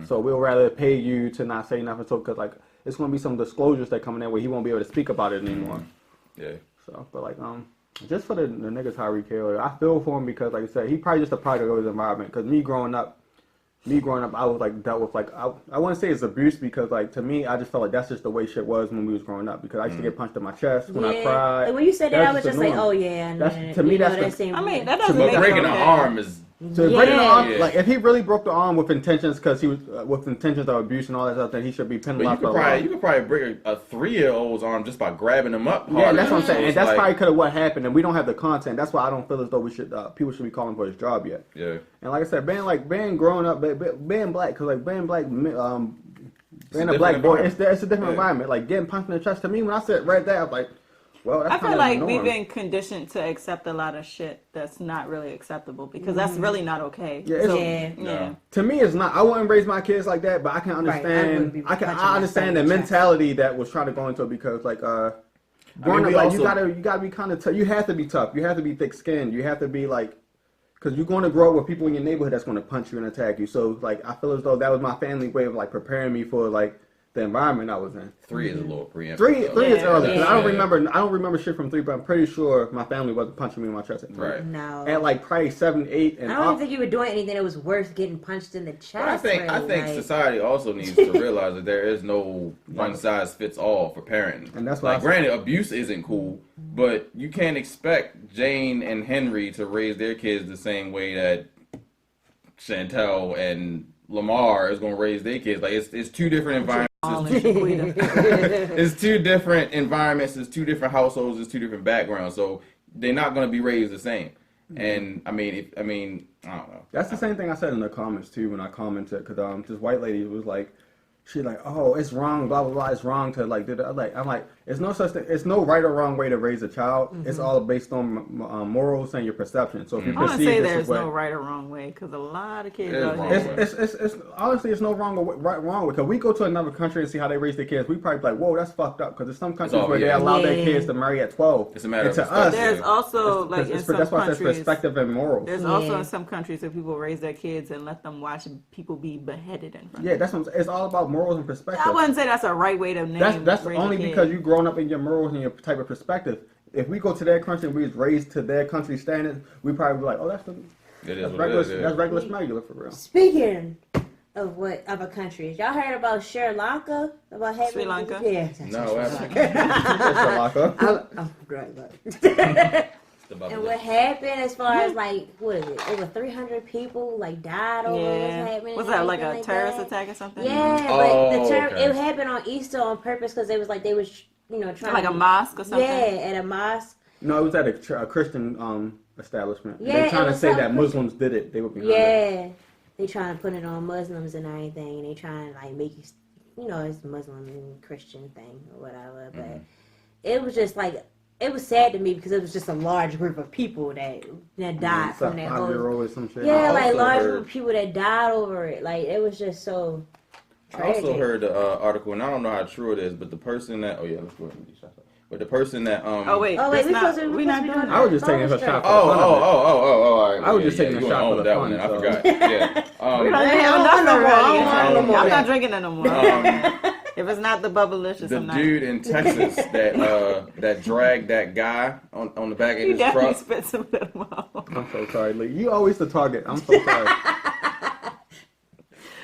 Speaker 1: So we'll rather pay you to not say nothing. So because like it's gonna be some disclosures that come in where he won't be able to speak about it anymore.
Speaker 3: Yeah.
Speaker 1: So, but like just for the niggas Tyreek Hill, I feel for him because like I said, he probably just a product of his environment. Cause me growing up, I was like dealt with like I want to say it's abuse because like to me I just felt like that's just the way shit was when we was growing up because I used to get punched in my chest when I cried.
Speaker 4: Like when you said that, I was
Speaker 1: just
Speaker 4: just like, oh yeah.
Speaker 1: To me, that's
Speaker 4: that same.
Speaker 2: I mean, that doesn't
Speaker 3: But
Speaker 2: make
Speaker 3: breaking
Speaker 2: it
Speaker 3: an
Speaker 2: okay.
Speaker 3: arm is
Speaker 1: So breaking the arm,
Speaker 3: Yeah.
Speaker 1: like if he really broke the arm with intentions, because he was with intentions of abuse and all that stuff, then he should be
Speaker 3: but
Speaker 1: penalized.
Speaker 3: you could probably break a 3-year-old's arm just by grabbing him up.
Speaker 1: Yeah, that's what I'm
Speaker 3: So
Speaker 1: saying, and
Speaker 3: it's
Speaker 1: that's
Speaker 3: like-
Speaker 1: probably could have what happened, and we don't have the content. That's why I don't feel as though we should people should be calling for his job yet.
Speaker 3: Yeah.
Speaker 1: And like I said, being growing up, being black, because like being black, being a
Speaker 3: a
Speaker 1: black
Speaker 3: different
Speaker 1: boy,
Speaker 3: environment.
Speaker 1: it's a different
Speaker 3: Yeah.
Speaker 1: environment. Like getting punched in the chest to me when I said right there, I was like, well, that's
Speaker 2: I feel
Speaker 1: kind
Speaker 2: like
Speaker 1: of
Speaker 2: we've been conditioned to accept a lot of shit that's not really acceptable because that's really not okay.
Speaker 1: Yeah, it's-
Speaker 2: So,
Speaker 4: Yeah.
Speaker 2: yeah.
Speaker 1: To me, it's not. I wouldn't raise my kids like that, but I can
Speaker 4: Right, I
Speaker 1: understand.
Speaker 4: wouldn't be punching
Speaker 1: I understand the
Speaker 4: myself in the chest.
Speaker 1: mentality that was trying to go into it because, like, growing up,
Speaker 3: we
Speaker 1: like
Speaker 3: also-
Speaker 1: you gotta be kind of tough. You have to be tough. You have to be thick-skinned. You have to be like, because you're going to grow up with people in your neighborhood that's going to punch you and attack you. So, like, I feel as though that was my family way of like preparing me for like the environment I was in.
Speaker 3: 3 is a little preemptive.
Speaker 1: Three is
Speaker 2: Yeah.
Speaker 1: early. 'Cause I don't
Speaker 3: Yeah.
Speaker 1: remember shit from 3, but I'm pretty sure my family wasn't punching me in my chest at 3.
Speaker 3: Right.
Speaker 4: No.
Speaker 1: At like probably 7, 8, and
Speaker 4: I don't even
Speaker 1: up.
Speaker 4: think you were doing anything that was worth getting punched in the chest.
Speaker 3: But I think
Speaker 4: like,
Speaker 3: society also needs to realize that there is no one size fits all for parenting.
Speaker 1: And that's why
Speaker 3: like, granted, abuse isn't cool, but you can't expect Jane and Henry to raise their kids the same way that Chantel and Lamar is going to raise their kids. Like it's two different environments.
Speaker 2: All in Shaquita.
Speaker 3: It's two different environments. It's two different households. It's two different backgrounds. So they're not going to be raised the same. And I mean, I don't know.
Speaker 1: That's the same thing I said in the comments too when I commented because this white lady was like, she's like, oh, it's wrong, blah blah blah, it's wrong to like do that. I'm like, it's no such thing. It's no right or wrong way to raise a child. It's all based on morals and your perception. So if you
Speaker 2: I want to
Speaker 1: perceive
Speaker 2: say
Speaker 1: this
Speaker 2: there's
Speaker 1: is what,
Speaker 2: no right or wrong way because a lot of kids
Speaker 3: It is
Speaker 2: out
Speaker 3: wrong
Speaker 2: here.
Speaker 3: way.
Speaker 1: it's honestly it's no wrong or right wrong with because we go to another country and see how they raise their kids. We probably be like, whoa, that's fucked up because there's some countries
Speaker 3: all-
Speaker 1: where they
Speaker 3: yeah.
Speaker 1: allow their
Speaker 4: Yeah.
Speaker 1: kids to marry at 12.
Speaker 3: It's a matter
Speaker 1: and
Speaker 3: of
Speaker 1: to us,
Speaker 3: perspective.
Speaker 2: There's also like in
Speaker 1: that's
Speaker 2: some
Speaker 1: why it says
Speaker 2: countries.
Speaker 1: perspective and morals.
Speaker 2: There's
Speaker 4: Yeah.
Speaker 2: also in some countries that people raise their kids and let them watch people be beheaded in front.
Speaker 1: Yeah,
Speaker 2: of them.
Speaker 1: that's what it's all about morals and perspective.
Speaker 2: I wouldn't say that's a right way to name.
Speaker 1: That's
Speaker 2: raise a
Speaker 1: only
Speaker 2: kid.
Speaker 1: because you've grown up in your morals and your type of perspective. If we go to their country and we was raised to their country standards, we probably be like, oh, that's
Speaker 3: It is what
Speaker 1: regular,
Speaker 3: it is, yeah.
Speaker 1: that's regular smuggler for real.
Speaker 4: Speaking of what other countries, y'all heard about Sri Lanka? About having
Speaker 2: Sri Lanka?
Speaker 4: Yeah.
Speaker 3: No, absolutely.
Speaker 1: That's a locker.
Speaker 4: I'm right, but.
Speaker 3: It's about
Speaker 4: And
Speaker 3: the-
Speaker 4: what happened as far as like what is it? Over 300 people like died over what's
Speaker 2: Yeah.
Speaker 4: happening.
Speaker 2: Was
Speaker 4: and
Speaker 2: that like a
Speaker 4: everything
Speaker 2: terrorist
Speaker 4: that.
Speaker 2: attack or something?
Speaker 4: Yeah, but
Speaker 3: Oh,
Speaker 4: the term
Speaker 3: okay.
Speaker 4: it happened on Easter on purpose because they was like they was trying
Speaker 2: Like
Speaker 4: to
Speaker 2: a mosque or something?
Speaker 4: Yeah, at a mosque.
Speaker 1: No, it was at a Christian establishment.
Speaker 4: Yeah,
Speaker 1: They're
Speaker 4: it
Speaker 1: trying to
Speaker 4: was
Speaker 1: say
Speaker 4: some
Speaker 1: that Muslims did it. They were behind it.
Speaker 4: Yeah, they trying to put it on Muslims and everything, and they trying to like make it, it's Muslim and Christian thing or whatever. But it was just like it was sad to me because it was just a large group of people that died
Speaker 1: It's
Speaker 4: from
Speaker 1: a
Speaker 4: that whole.
Speaker 1: 5-year-old or some shit.
Speaker 4: Yeah,
Speaker 3: I
Speaker 4: like
Speaker 3: also
Speaker 4: large
Speaker 3: heard-
Speaker 4: group of people that died over it. Like it was just so.
Speaker 3: I also
Speaker 4: tragic.
Speaker 3: heard the article, and I don't know how true it is, but the person that let's go ahead and do shots. But the person that
Speaker 2: Oh wait,
Speaker 4: Oh wait,
Speaker 2: that's
Speaker 4: we
Speaker 2: not,
Speaker 4: supposed to.
Speaker 2: we not doing
Speaker 1: I
Speaker 2: that.
Speaker 1: was just taking a shot.
Speaker 3: all right.
Speaker 1: I was just taking a
Speaker 3: you
Speaker 1: shot
Speaker 3: went
Speaker 1: for
Speaker 3: on
Speaker 1: the
Speaker 3: that
Speaker 1: fun,
Speaker 3: one, and I
Speaker 1: so.
Speaker 3: forgot. Yeah.
Speaker 2: We're not
Speaker 4: I
Speaker 2: drinking
Speaker 4: don't
Speaker 2: enough
Speaker 4: want no more. I don't want no more.
Speaker 2: I'm not drinking it no more.
Speaker 3: Um,
Speaker 2: If it's not the bubblicious,
Speaker 3: the
Speaker 2: I'm not.
Speaker 3: dude in Texas that dragged that guy on the back of
Speaker 2: You
Speaker 3: his
Speaker 2: definitely
Speaker 3: truck.
Speaker 2: spit some of them out.
Speaker 1: I'm so sorry, Lee. You always the target. I'm so sorry.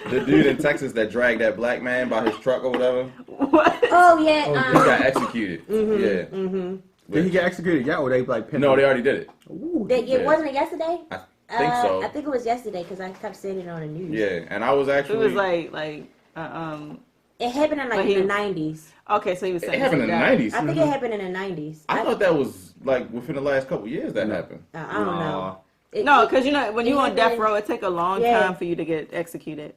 Speaker 3: The dude in Texas that dragged that black man by his truck or whatever.
Speaker 2: What?
Speaker 4: Oh yeah.
Speaker 3: He got executed. Yeah.
Speaker 1: Did he get executed? Yeah, or they like pinned
Speaker 3: No,
Speaker 1: him?
Speaker 3: they already did it.
Speaker 1: Ooh,
Speaker 4: It wasn't it yesterday?
Speaker 3: I think so.
Speaker 4: I think it was yesterday because I kept seeing it on the news.
Speaker 3: Yeah, and I was
Speaker 2: It
Speaker 3: actually.
Speaker 2: was like
Speaker 4: It happened in
Speaker 2: But he-
Speaker 4: the 90s.
Speaker 2: okay, so he was
Speaker 3: It
Speaker 2: saying
Speaker 3: happened in the 90s.
Speaker 4: I think it happened in the 90s.
Speaker 3: I thought that was like within the last couple years that happened.
Speaker 4: I don't know.
Speaker 2: No, because when
Speaker 4: it
Speaker 2: you on death
Speaker 4: happened-
Speaker 2: row, it take a long
Speaker 4: Yeah.
Speaker 2: time for you to get executed.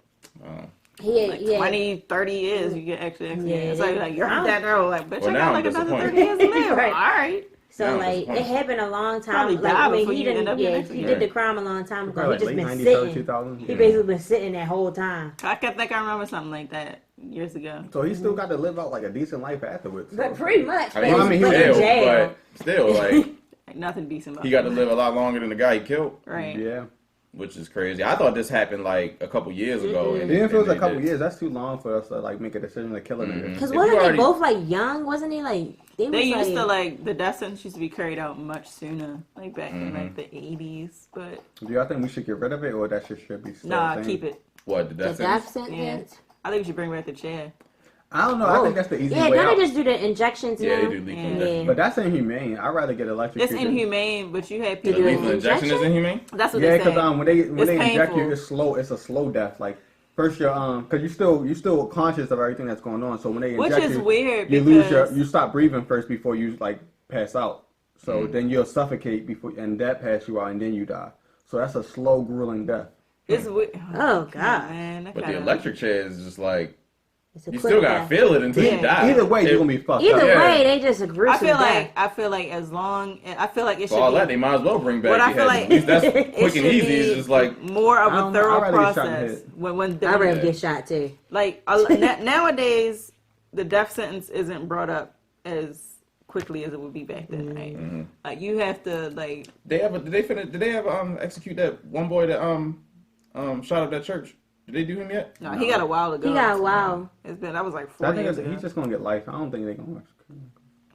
Speaker 2: like
Speaker 4: Yeah.
Speaker 2: 20, 30 years, you get extra
Speaker 4: Yeah,
Speaker 2: years. So like, you're
Speaker 4: I
Speaker 2: that old. Like, bitch,
Speaker 3: Well,
Speaker 2: I
Speaker 3: now
Speaker 2: got
Speaker 3: I'm
Speaker 2: like another
Speaker 3: disappointed.
Speaker 2: 30 years to live.
Speaker 4: Right.
Speaker 2: All right.
Speaker 4: So
Speaker 3: Yeah, I'm
Speaker 4: like
Speaker 3: disappointed.
Speaker 4: it happened a long time.
Speaker 2: Probably
Speaker 4: Like
Speaker 2: die
Speaker 4: I mean,
Speaker 2: before
Speaker 4: he
Speaker 2: you end
Speaker 4: didn't.
Speaker 2: up
Speaker 4: Yeah,
Speaker 2: getting
Speaker 4: he
Speaker 2: next
Speaker 4: did
Speaker 2: year.
Speaker 4: the crime a long time ago.
Speaker 1: Probably
Speaker 4: He just
Speaker 1: late
Speaker 4: been
Speaker 1: 90s,
Speaker 4: sitting.
Speaker 1: early 2000s.
Speaker 4: He basically been sitting that whole time.
Speaker 2: I think I remember something like that years ago.
Speaker 1: So he still got to live out like a decent life afterwards. So.
Speaker 4: But pretty much.
Speaker 3: I mean,
Speaker 1: Well, I mean, he
Speaker 4: but
Speaker 1: was
Speaker 4: in
Speaker 1: in
Speaker 4: jail.
Speaker 3: but still, like,
Speaker 2: Like, nothing decent about
Speaker 3: he got to
Speaker 2: that.
Speaker 3: live a lot longer than the guy he killed,
Speaker 2: Right.
Speaker 1: Yeah.
Speaker 3: which is crazy. I thought this happened like a couple years ago. And,
Speaker 1: Even if it was a
Speaker 3: they
Speaker 1: couple
Speaker 3: did.
Speaker 1: years, that's too long for us to like make a decision to kill a nigga.
Speaker 4: Because
Speaker 3: If
Speaker 4: wasn't
Speaker 3: you
Speaker 4: they
Speaker 3: already-
Speaker 4: both like young? Wasn't he like
Speaker 2: They
Speaker 4: was,
Speaker 2: used to like the death sentence used to be carried out much sooner, like back in
Speaker 3: Mm-hmm.
Speaker 2: like the 80s. But
Speaker 1: Do y'all think we should get rid of it, or that shit should be still
Speaker 2: nah,
Speaker 1: the same?
Speaker 2: keep it.
Speaker 3: What, did
Speaker 4: the
Speaker 3: that
Speaker 4: death
Speaker 3: sentence?
Speaker 4: sentence?
Speaker 2: I think we should bring back the chair.
Speaker 1: I don't know. I think that's the easy
Speaker 4: Yeah,
Speaker 1: way
Speaker 4: don't
Speaker 1: out.
Speaker 4: they just do the injections
Speaker 3: Yeah,
Speaker 4: now?
Speaker 3: they do lethal
Speaker 2: Yeah.
Speaker 3: injection.
Speaker 1: But that's inhumane. I'd rather get
Speaker 2: It's
Speaker 1: electrocuted.
Speaker 2: inhumane, but you had
Speaker 3: The
Speaker 2: people.
Speaker 3: lethal injection is
Speaker 4: Injection?
Speaker 3: inhumane?
Speaker 2: That's what
Speaker 1: Yeah,
Speaker 2: they
Speaker 1: because
Speaker 2: say.
Speaker 1: when they
Speaker 2: It's
Speaker 1: inject you,
Speaker 2: painful.
Speaker 1: it's slow. It's a slow death. Like first you're because you still conscious of everything that's going on. So when they
Speaker 2: Which
Speaker 1: inject
Speaker 2: is
Speaker 1: you,
Speaker 2: weird
Speaker 1: you lose
Speaker 2: because
Speaker 1: you stop breathing first before you like pass out. So
Speaker 3: Mm.
Speaker 1: then you'll suffocate before and that pass you out and then you die. So that's a slow, grueling death.
Speaker 2: it's weird.
Speaker 4: Oh god.
Speaker 2: Man, that
Speaker 3: But the
Speaker 2: kinda-
Speaker 3: electric chair is just like,
Speaker 4: It's a
Speaker 3: you
Speaker 4: quick
Speaker 3: still gotta
Speaker 4: death.
Speaker 3: feel it until you
Speaker 2: Yeah.
Speaker 3: die.
Speaker 1: Either way,
Speaker 3: If-
Speaker 1: you're gonna be fucked
Speaker 4: Either
Speaker 1: up.
Speaker 3: Yeah.
Speaker 4: way, they just a gruesome death.
Speaker 2: I feel like as long I feel like it
Speaker 3: For all
Speaker 2: should
Speaker 3: that,
Speaker 2: be
Speaker 3: they might as well bring back
Speaker 2: What I
Speaker 3: your
Speaker 2: feel
Speaker 3: head.
Speaker 2: like-
Speaker 3: At least that's
Speaker 2: it
Speaker 3: quick and
Speaker 2: should
Speaker 3: easy.
Speaker 2: be
Speaker 3: It's just like,
Speaker 2: more of
Speaker 1: I
Speaker 2: a
Speaker 1: don't know.
Speaker 2: thorough
Speaker 1: I'd rather get shot in the
Speaker 2: process
Speaker 1: head.
Speaker 2: when
Speaker 4: I'd rather
Speaker 3: Yeah.
Speaker 4: get shot too.
Speaker 2: like nowadays the death sentence isn't brought up as quickly as it would be back then, right?
Speaker 3: Mm-hmm.
Speaker 2: Like you have to like
Speaker 3: did they ever execute that one boy that shot up that church? Did they do him yet?
Speaker 2: no, he got a while ago.
Speaker 4: He got wow.
Speaker 2: It's been that was like
Speaker 1: I
Speaker 2: 4
Speaker 1: think
Speaker 2: years ago.
Speaker 1: he's just gonna get life. I don't think they're gonna.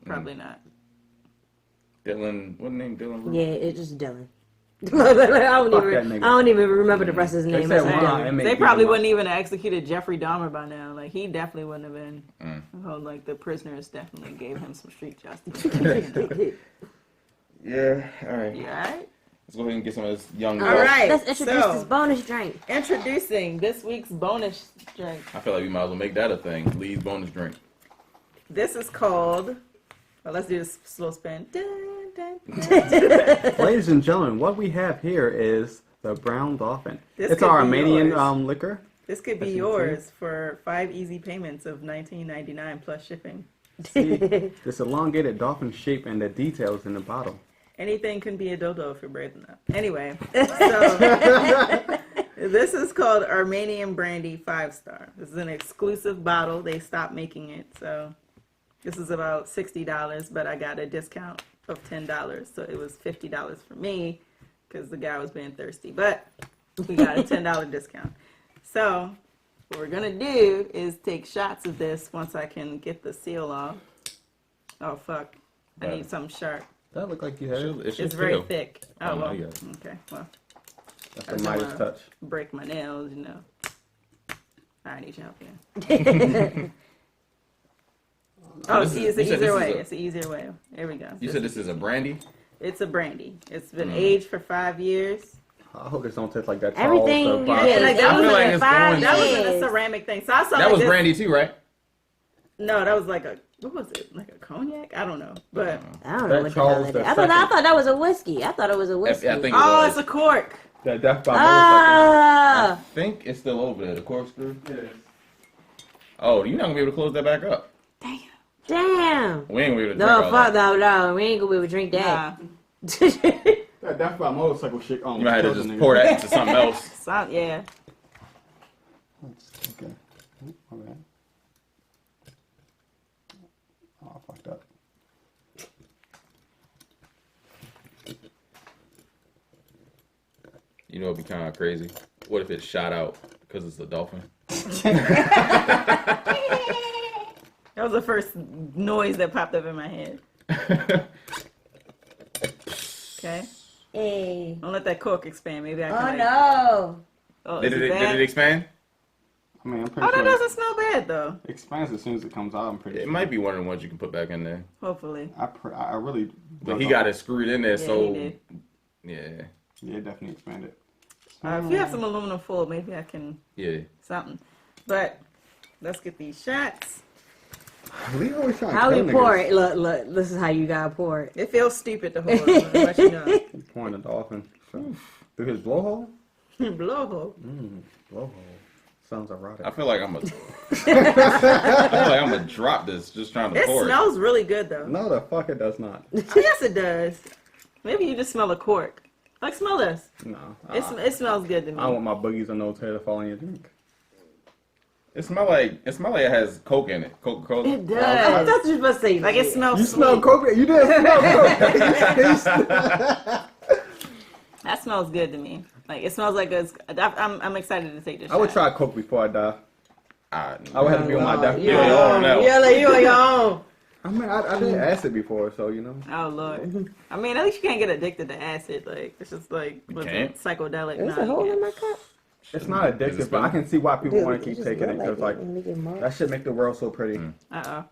Speaker 2: Probably not.
Speaker 3: Dylan, what name? Dylan? Roof?
Speaker 4: Yeah, it's just Dylan. I don't even remember the rest of his
Speaker 1: They
Speaker 4: name.
Speaker 1: said
Speaker 4: It's
Speaker 1: one
Speaker 4: like
Speaker 1: line,
Speaker 4: Dylan.
Speaker 1: and
Speaker 2: They probably wouldn't even have executed Jeffrey Dahmer by now. Like he definitely wouldn't have been. Oh, like the prisoners definitely gave him some street justice.
Speaker 3: Yeah. All right.
Speaker 2: You all right?
Speaker 3: Let's go ahead and get some of this young.
Speaker 2: All right.
Speaker 4: Let's introduce
Speaker 2: so-
Speaker 4: this bonus drink.
Speaker 2: Introducing this week's bonus drink.
Speaker 3: I feel like we might as well make that a thing. Lee's bonus drink.
Speaker 2: This is called. Well, let's do this slow spin. Dun, dun, dun.
Speaker 1: Ladies and gentlemen, what we have here is the Brown Dolphin.
Speaker 2: This
Speaker 1: It's
Speaker 2: could
Speaker 1: our
Speaker 2: be
Speaker 1: Armenian
Speaker 2: yours.
Speaker 1: liquor.
Speaker 2: This could be
Speaker 1: As you can
Speaker 2: yours for 5 easy payments of $19.99 plus shipping.
Speaker 1: See, this elongated dolphin shape and the details in the bottle.
Speaker 2: Anything can be a dodo if you're brave enough. Anyway, so this is called Armenian Brandy 5-star. This is an exclusive bottle. They stopped making it, so this is about $60, but I got a discount of $10, so it was $50 for me because the guy was being thirsty. But we got a $10 discount. So what we're gonna do is take shots of this once I can get the seal off. Oh fuck! I need something sharp.
Speaker 1: That look like you had it.
Speaker 2: It's very thick.
Speaker 3: Oh,
Speaker 2: Oh,
Speaker 3: no,
Speaker 2: well.
Speaker 3: you got it.
Speaker 2: Okay, well,
Speaker 1: That's
Speaker 2: I
Speaker 1: the
Speaker 2: don't
Speaker 1: Midas
Speaker 2: wanna
Speaker 1: touch.
Speaker 2: break my nails, you know. I need your help here. Oh,
Speaker 3: this
Speaker 2: see,
Speaker 3: is-
Speaker 2: it's
Speaker 3: you
Speaker 2: an
Speaker 3: said this
Speaker 2: easier
Speaker 3: is
Speaker 2: way.
Speaker 3: a-
Speaker 2: It's an easier way. There we go.
Speaker 3: You said this is a brandy?
Speaker 2: It's a brandy. It's been aged for 5 years.
Speaker 1: I hope this don't taste like that.
Speaker 4: Everything
Speaker 1: Charles,
Speaker 4: you
Speaker 1: the
Speaker 4: get
Speaker 2: like
Speaker 4: is
Speaker 2: that was
Speaker 3: like
Speaker 4: aged
Speaker 3: it's
Speaker 4: for 5
Speaker 3: going-
Speaker 2: That was in a
Speaker 4: years.
Speaker 2: ceramic thing. So I saw
Speaker 3: That
Speaker 2: like
Speaker 3: was
Speaker 2: this-
Speaker 3: brandy too, right?
Speaker 2: No, that was like a, what was it? Like a cognac? I don't know. But,
Speaker 4: I don't know
Speaker 1: That
Speaker 4: what the
Speaker 1: Charles
Speaker 4: hell it
Speaker 1: the
Speaker 4: is. I thought that was a whiskey. I thought it was a whiskey.
Speaker 3: I think it
Speaker 2: oh,
Speaker 3: was.
Speaker 2: it's a cork.
Speaker 1: That Death by
Speaker 4: Ah,
Speaker 3: I think it's still over there, the corkscrew.
Speaker 1: Motorcycle.
Speaker 3: Oh, you're not gonna be able to close that back up.
Speaker 4: damn.
Speaker 3: We ain't gonna be able to drink
Speaker 4: No,
Speaker 3: all
Speaker 4: fuck
Speaker 3: that.
Speaker 4: no. We ain't gonna be able to drink that.
Speaker 2: Nah.
Speaker 1: That Death by Motorcycle shit.
Speaker 3: You might have to just pour that into something else.
Speaker 2: So, yeah.
Speaker 1: Okay. My bad. Oh, I fucked up.
Speaker 3: You know, it'd be kind of crazy. What if it shot out because it's a dolphin?
Speaker 2: That was the first noise that popped up in my head. Okay.
Speaker 4: Hey.
Speaker 2: Don't let that cork expand. Maybe I can.
Speaker 4: Oh
Speaker 2: like,
Speaker 4: no.
Speaker 2: Oh,
Speaker 3: Did
Speaker 2: is
Speaker 3: it
Speaker 2: bad?
Speaker 3: expand?
Speaker 1: I mean, I'm pretty
Speaker 2: Oh, that
Speaker 1: sure
Speaker 2: doesn't smell bad though.
Speaker 1: it expands as soon as it comes out. I'm pretty
Speaker 3: It
Speaker 1: sure.
Speaker 3: might be one of the ones you can put back in there.
Speaker 2: Hopefully.
Speaker 1: I really.
Speaker 3: But he got it screwed in there,
Speaker 2: Yeah,
Speaker 3: so
Speaker 2: he did.
Speaker 3: yeah,
Speaker 1: Yeah, it definitely expanded.
Speaker 2: If you have some aluminum foil, maybe I can
Speaker 3: yeah.
Speaker 2: something. But let's get these shots.
Speaker 1: Lee always trying to
Speaker 4: How
Speaker 1: kill
Speaker 4: we pour
Speaker 1: niggas.
Speaker 4: it? Look. This is how you gotta pour it.
Speaker 2: It feels stupid to hold. I'm gonna let you know.
Speaker 1: He's pouring a dolphin. So, through his blowhole?
Speaker 2: Blowhole.
Speaker 1: Blowhole. Sounds erotic.
Speaker 3: I feel like I'm gonna drop this just trying to
Speaker 2: It
Speaker 3: pour
Speaker 2: smells really good though.
Speaker 1: No, the fuck it does not.
Speaker 2: Yes, it does. Maybe you just smell a cork. Like, smell this.
Speaker 1: No.
Speaker 2: It smells good to me.
Speaker 1: I don't want my boogies or nose hair to fall in your drink.
Speaker 3: It smell like it has Coke in it. Coca-Cola.
Speaker 2: It does.
Speaker 4: I thought you were supposed to say
Speaker 2: Like, it smells
Speaker 1: You
Speaker 2: sweet.
Speaker 1: smell coke? You didn't smell coke.
Speaker 2: That smells good to me. Like, it smells like I'm excited to take this
Speaker 1: I would
Speaker 2: shot.
Speaker 1: try coke before I die.
Speaker 3: I
Speaker 1: I would have to be on my death.
Speaker 3: Yeah, you're on now.
Speaker 4: Yeah, like you on your own.
Speaker 1: I mean, I did acid before, so you know.
Speaker 2: Oh, Lord. I mean, at least you can't get addicted to acid. Like, it's just like with
Speaker 3: can't?
Speaker 2: psychedelic.
Speaker 4: There's
Speaker 2: Nah,
Speaker 4: a
Speaker 2: you
Speaker 4: hole
Speaker 2: can't.
Speaker 4: in my cup.
Speaker 1: It's not addictive, but I can see why people want to keep
Speaker 4: It just
Speaker 1: taking it
Speaker 4: look
Speaker 1: because like
Speaker 4: when we get more.
Speaker 1: that shit make the world so pretty.
Speaker 2: Uh-oh.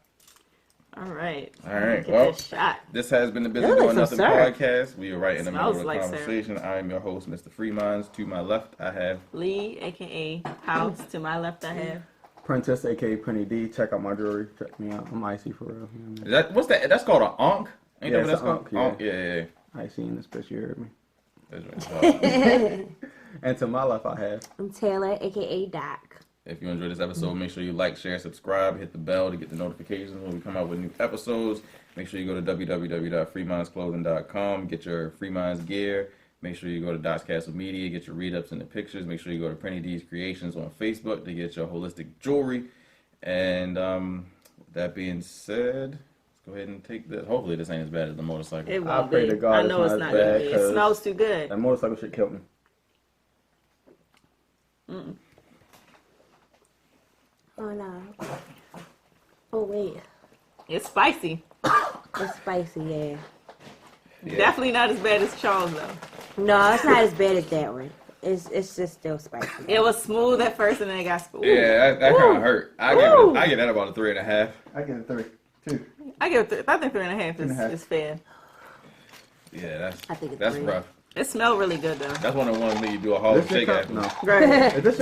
Speaker 2: All right.
Speaker 3: All right,
Speaker 2: Get
Speaker 3: well,
Speaker 2: this shot.
Speaker 3: this has been the Busy
Speaker 4: That
Speaker 3: Doing
Speaker 4: looks
Speaker 3: Nothing
Speaker 4: so syrup.
Speaker 3: podcast. We are right in the middle of
Speaker 2: Smells
Speaker 3: the
Speaker 2: like syrup.
Speaker 3: conversation. I am your host, Mr. Freemans. To my left, I have
Speaker 2: Lee, a.k.a. House. To my left, I have.
Speaker 1: Princess, aka Penny D. Check out my jewelry. Check me out. I'm icy for real. You know what I mean?
Speaker 3: is that what's that? That's called an onk. Ain't
Speaker 1: Yeah,
Speaker 3: that what
Speaker 1: it's
Speaker 3: that's
Speaker 1: a
Speaker 3: called?
Speaker 1: onk, yeah.
Speaker 3: Onk, yeah.
Speaker 1: Icy in this bitch. You heard me.
Speaker 3: That's right.
Speaker 1: And to my left, I have.
Speaker 4: I'm Taylor, aka Doc.
Speaker 3: If you enjoyed this episode, make sure you like, share, subscribe, hit the bell to get the notifications when we come out with new episodes. Make sure you go to www.freemindsclothing.com, get your Free Minds gear. Make sure you go to Doc's Castle Media, get your read-ups and the pictures. Make sure you go to Penny D's Creations on Facebook to get your holistic jewelry. And with that being said, let's go ahead and take this. Hopefully this ain't as bad as the motorcycle.
Speaker 2: It
Speaker 1: I
Speaker 2: won't
Speaker 1: pray
Speaker 2: be.
Speaker 1: to God
Speaker 2: I
Speaker 1: it's
Speaker 2: know it's
Speaker 1: not
Speaker 2: not
Speaker 1: as
Speaker 2: gonna
Speaker 1: bad,
Speaker 2: be. It
Speaker 1: 'cause
Speaker 2: smells too good.
Speaker 1: That motorcycle shit killed me.
Speaker 4: Oh no. Oh wait.
Speaker 2: It's spicy.
Speaker 4: It's spicy, yeah.
Speaker 3: Yeah.
Speaker 2: Definitely not as bad as Charles though.
Speaker 4: No, it's not as bad as that one. It's just still spicy.
Speaker 2: It was smooth at first and then it got smooth.
Speaker 3: Yeah, that kind of hurt. I give that about a 3.5.
Speaker 1: I give it 3, 2.
Speaker 2: I give it. I think 3.5
Speaker 1: 3.5.
Speaker 2: is fair.
Speaker 3: Yeah,
Speaker 4: I think it's
Speaker 3: that's
Speaker 4: 3.
Speaker 3: rough.
Speaker 2: It smelled really good though.
Speaker 3: That's one of the ones that you do a Harlem
Speaker 1: This your
Speaker 3: Shake
Speaker 1: cup?
Speaker 3: after.
Speaker 1: No.
Speaker 2: Right.
Speaker 1: Is this